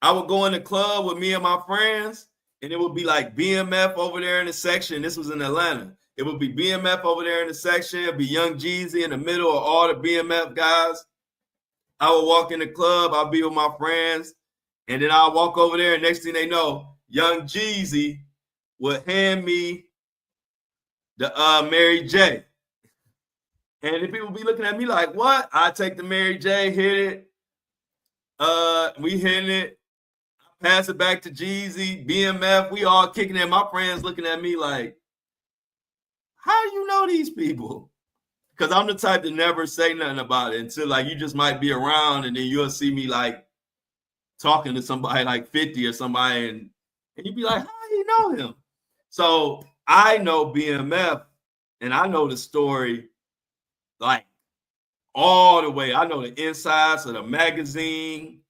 I would go in the club with me and my friends, and it would be like BMF over there in the section. This was in Atlanta. It would be BMF over there in the section. It'd be Young Jeezy in the middle of all the BMF guys. I would walk in the club. I'll be with my friends, and then I'll walk over there, and next thing they know, Young Jeezy would hand me the Mary J. And the people be looking at me like, what? I take the Mary J, hit it. We hitting it, pass it back to Jeezy, BMF. We all kicking it. My friends looking at me like, how do you know these people? Because I'm the type to never say nothing about it until like you just might be around and then you'll see me like talking to somebody like 50 or somebody and you'd be like, how do you know him? So I know BMF and I know the story like all the way. I know the insides of the magazine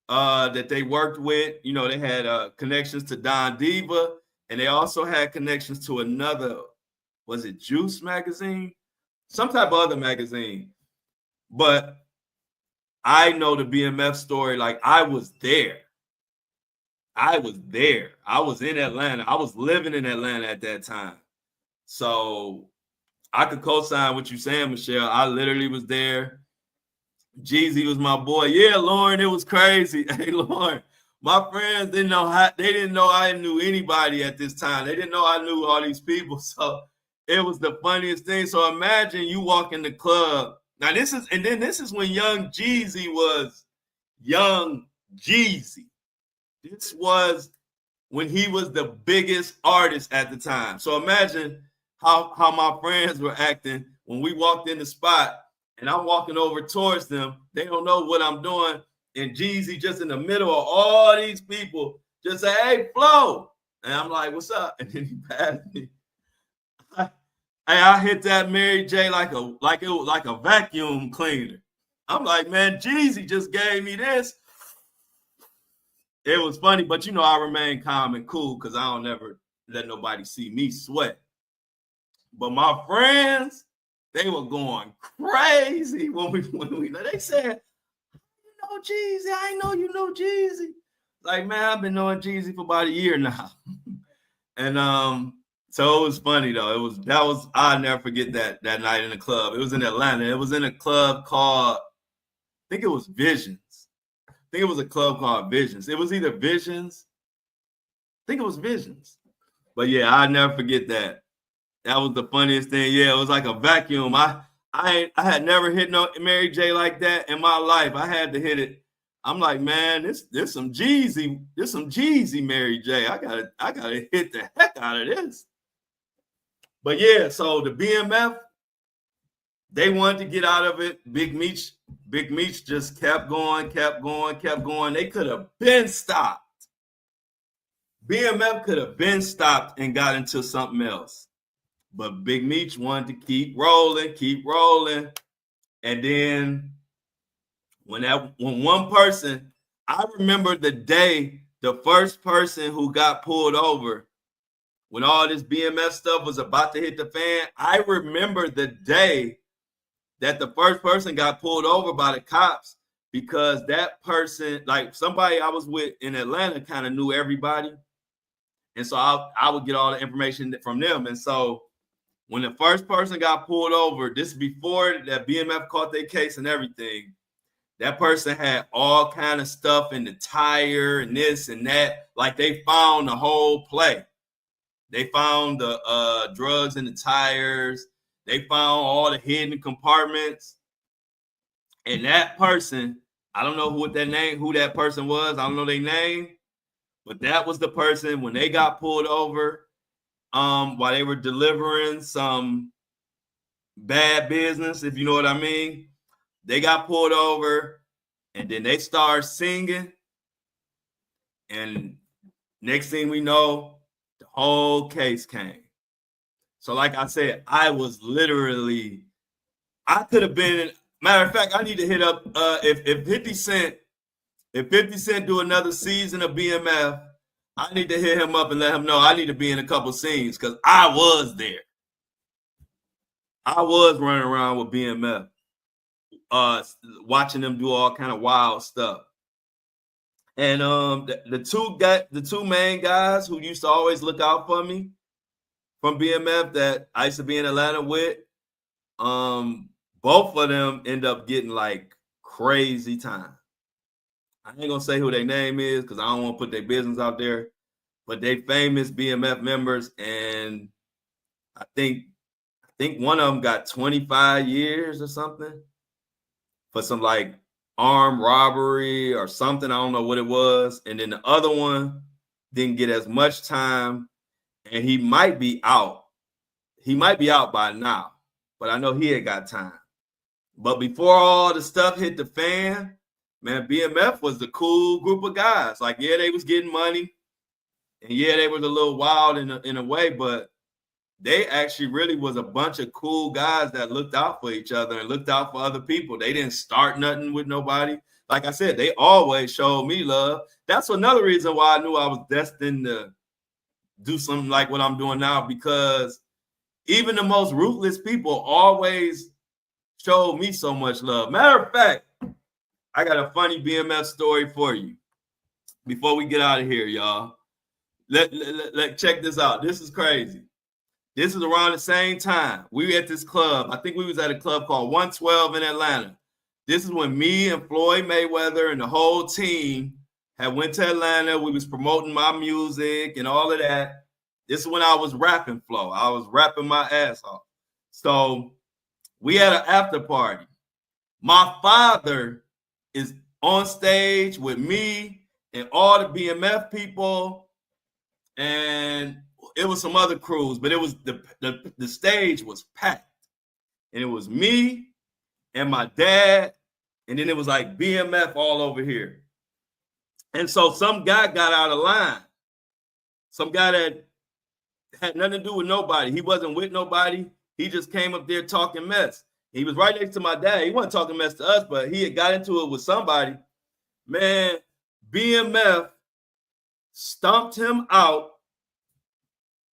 that they worked with. You know, they had connections to Don Diva, and they also had connections to another, was it Juice magazine? Some type of other magazine. But I know the BMF story like I was there. I was there. I was in Atlanta. I was living in Atlanta at that time. So I could co-sign what you saying, Michelle. I literally was there. Jeezy was my boy. Yeah, Lauren, it was crazy. Hey, Lauren, my friends didn't know I knew anybody at this time. They didn't know I knew all these people. So it was the funniest thing. So imagine you walk in the club. Now this is when Young Jeezy was Young Jeezy. This was when he was the biggest artist at the time. So imagine how my friends were acting when we walked in the spot and I'm walking over towards them. They don't know what I'm doing. And Jeezy just in the middle of all these people just say, hey, Flo. And I'm like, what's up? And then he passed me. Hey, I hit that Mary J like it was like a vacuum cleaner. I'm like, man, Jeezy just gave me this. It was funny, but I remain calm and cool because I don't ever let nobody see me sweat. But my friends, they were going crazy when we they said, Jeezy, I know you know Jeezy. Like, man, I've been knowing Jeezy for about a year now. And so it was funny though. I'll never forget that night in the club. It was in Atlanta. It was in a club called, I think it was Visions. I think it was a club called Visions. It was either Visions. I think it was Visions. But yeah, I'll never forget that. That was the funniest thing. Yeah, it was like a vacuum. I had never hit no Mary J like that in my life. I had to hit it. I'm like, man, this some Jeezy, Mary J. I gotta hit the heck out of this. But yeah, so the BMF, they wanted to get out of it. Big Meech just kept going. They could have been stopped. BMF could have been stopped and got into something else. But Big Meech wanted to keep rolling. And then when one person, I remember the day, the first person who got pulled over, when all this BMF stuff was about to hit the fan, I remember the day that the first person got pulled over by the cops, because that person, like somebody I was with in Atlanta, kind of knew everybody. And so I would get all the information from them. And so when the first person got pulled over, this is before that BMF caught their case and everything, that person had all kind of stuff in the tire and this and that. Like, they found the whole play. They found the drugs in the tires. They found all the hidden compartments. And that person, I don't know who that person was. I don't know their name. But that was the person, when they got pulled over, while they were delivering some bad business, if you know what I mean. They got pulled over, and then they started singing. And next thing we know, the whole case came. So like I said, I was literally, I could have been, matter of fact, I need to hit up, if 50 Cent do another season of BMF, I need to hit him up and let him know I need to be in a couple scenes, because I was there. I was running around with BMF, watching them do all kind of wild stuff. And the two main guys who used to always look out for me from BMF that I used to be in Atlanta with, both of them end up getting like crazy time. I ain't gonna say who their name is because I don't want to put their business out there, but they famous BMF members, and I think one of them got 25 years or something for some like armed robbery or something. I don't know what it was. And then the other one didn't get as much time, and he might be out. He might be out by now, but I know he had got time. But before all the stuff hit the fan, man, BMF was the cool group of guys. Like, yeah, they was getting money, and yeah, they was a little wild in a way, but they actually really was a bunch of cool guys that looked out for each other and looked out for other people. They didn't start nothing with nobody. Like I said, they always showed me love. That's another reason why I knew I was destined to do something like what I'm doing now, because even the most ruthless people always showed me so much love. Matter of fact, I got a funny BMF story for you before we get out of here, y'all. Let check this out. This is crazy. This is around the same time. We were at this club. I think we was at a club called 112 in Atlanta. This is when me and Floyd Mayweather and the whole team had went to Atlanta. We was promoting my music and all of that. This is when I was rapping, Flo. I was rapping my ass off. So we had an after party. My father is on stage with me and all the BMF people, and it was some other crews, but it was the stage was packed, and it was me and my dad, and then it was like BMF all over here. And so some guy got out of line, some guy that had nothing to do with nobody. He wasn't with nobody. He just came up there talking mess. He was right next to my dad. He wasn't talking mess to us, but he had got into it with somebody. Man, BMF stomped him out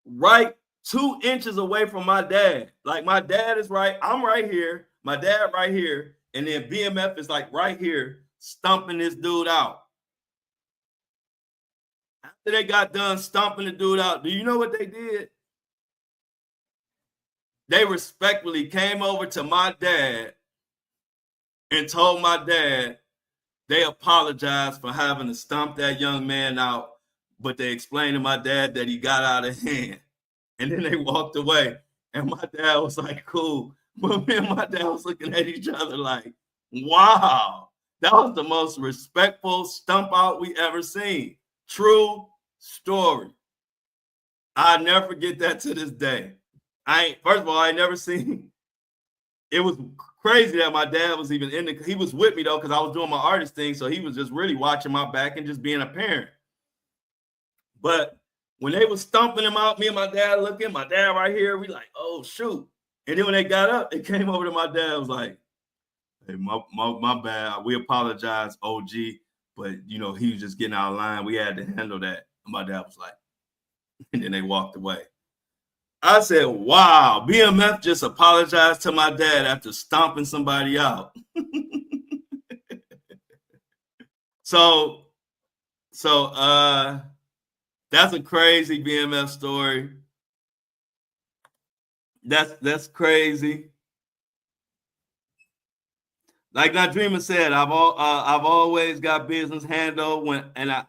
right 2 inches away from my dad. Like my dad is right, I'm right here, my dad right here, and then BMF is like right here, stomping this dude out. After they got done stomping the dude out, do you know what they did? They respectfully came over to my dad and told my dad they apologized for having to stomp that young man out, but they explained to my dad that he got out of hand. And then they walked away. And my dad was like, cool. But me and my dad was looking at each other like, wow, that was the most respectful stump out we ever seen. True story. I never forget that to this day. First of all, I never seen. It was crazy that my dad was even he was with me though, because I was doing my artist thing. So he was just really watching my back and just being a parent. But when they was stomping him out, me and my dad looking, my dad right here, we like, oh shoot. And then when they got up, they came over to my dad, was like, hey, my bad. We apologize, OG. But you know, he was just getting out of line. We had to handle that. And my dad was like, and then they walked away. I said, wow, BMF just apologized to my dad after stomping somebody out. So that's a crazy BMF story. That's crazy. Like Nadrima said, I've always got business handled when I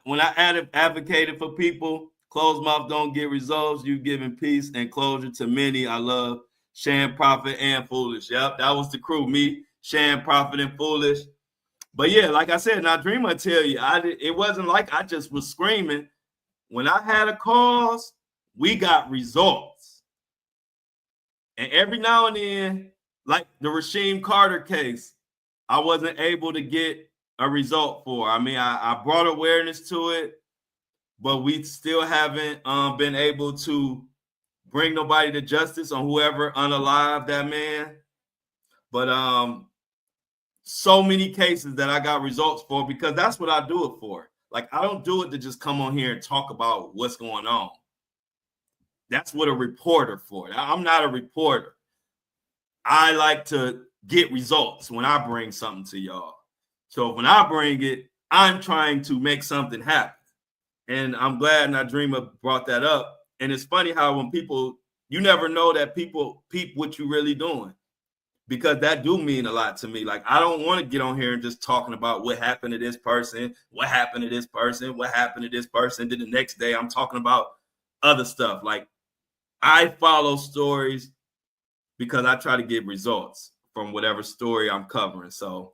advocated for people. Closed mouth don't get results. You giving peace and closure to many. I love Shan, Prophet, and Foolish. Yep, that was the crew. Me, Shan, Prophet, and Foolish. But yeah, like I said, Nadrima tell you, it wasn't like I just was screaming. When I had a cause, we got results. And every now and then, like the Rasheem Carter case, I wasn't able to get a result for. I mean, I brought awareness to it, but we still haven't been able to bring nobody to justice on whoever unalived that man. But so many cases that I got results for, because that's what I do it for. Like, I don't do it to just come on here and talk about what's going on. That's what a reporter for. I'm not a reporter. I like to get results when I bring something to y'all. So when I bring it, I'm trying to make something happen. And I'm glad Nadrima brought that up. And it's funny how when people, you never know that people peep what you really doing, because that do mean a lot to me. Like, I don't want to get on here and just talking about what happened to this person, what happened to this person, what happened to this person. Then the next day I'm talking about other stuff. Like, I follow stories because I try to get results from whatever story I'm covering. So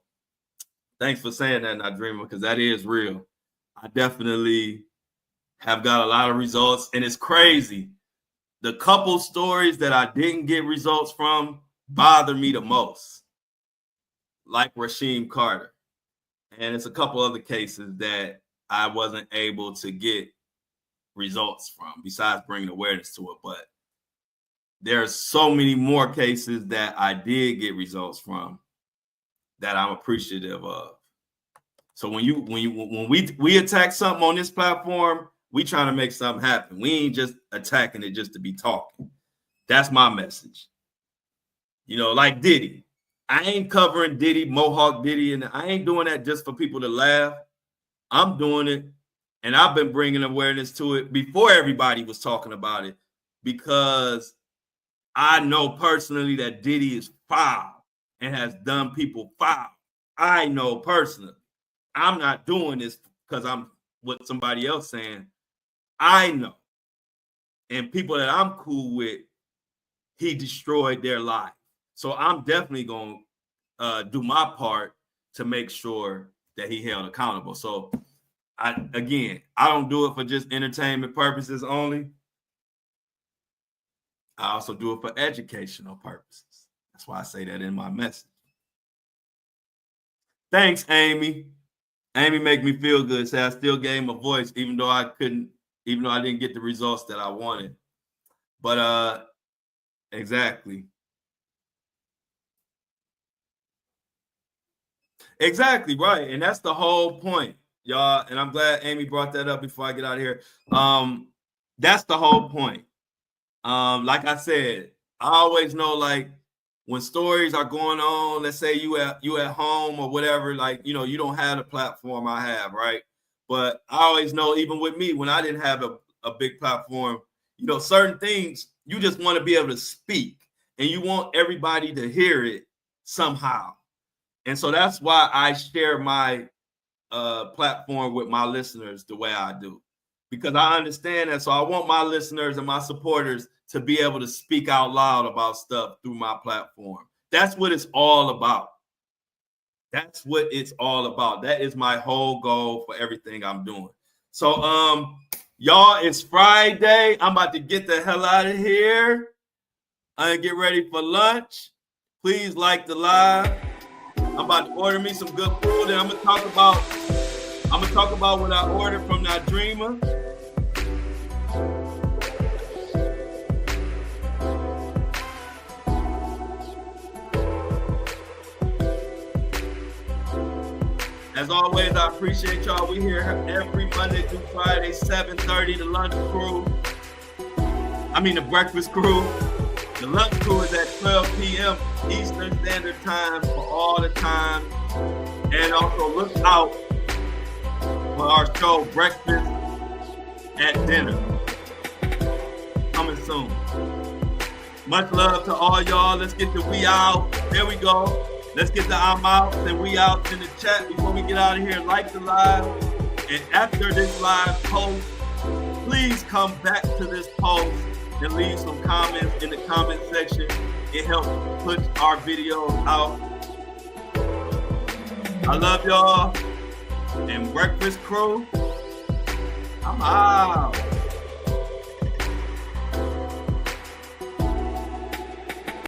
thanks for saying that, Nadrima, because that is real. I definitely have got a lot of results, and it's crazy. The couple stories that I didn't get results from bother me the most, like Rasheem Carter. And it's a couple other cases that I wasn't able to get results from, besides bringing awareness to it. But there's so many more cases that I did get results from that I'm appreciative of. So when we attack something on this platform, we trying to make something happen. We ain't just attacking it just to be talking. That's my message. You know, like Diddy. I ain't covering Diddy, Mohawk Diddy, and I ain't doing that just for people to laugh. I'm doing it, and I've been bringing awareness to it before everybody was talking about it, because I know personally that Diddy is foul and has done people foul. I know personally. I'm not doing this because I'm what somebody else saying. I know. And people that I'm cool with, he destroyed their life. So I'm definitely going to do my part to make sure that he held accountable. So I don't do it for just entertainment purposes only. I also do it for educational purposes. That's why I say that in my message. Thanks, Amy. Amy make me feel good. Say I still gave him a voice, even though I didn't get the results that I wanted. But exactly. Exactly, right. And that's the whole point, y'all. And I'm glad Amy brought that up before I get out of here. That's the whole point. Like I said, I always know, like, when stories are going on, let's say you at home or whatever, like, you know, you don't have the platform I have, right? But I always know, even with me, when I didn't have a big platform, you know, certain things you just want to be able to speak, and you want everybody to hear it somehow. And so that's why I share my platform with my listeners the way I do, because I understand that. So I want my listeners and my supporters to be able to speak out loud about stuff through my platform. That's what it's all about. That's what it's all about. That is my whole goal for everything I'm doing. So y'all, it's Friday. I'm about to get the hell out of here. I'm gonna get ready for lunch. Please like the live. I'm about to order me some good food, and I'm gonna talk about what I ordered from that Dreamer. As always, I appreciate y'all. We here every Monday through Friday, 7:30. The lunch crew. The breakfast crew. The lunch crew is at 12 p.m. Eastern Standard Time for all the time. And also look out for our show, Breakfast at Dinner. Coming soon. Much love to all y'all. Let's get the we out. There we go. Let's get the I'm out and we out in the chat before we get out of here. Like the live. And after this live post, please come back to this post and leave some comments in the comment section. It helps push our videos out. I love y'all. And Breakfast Crew, I'm out.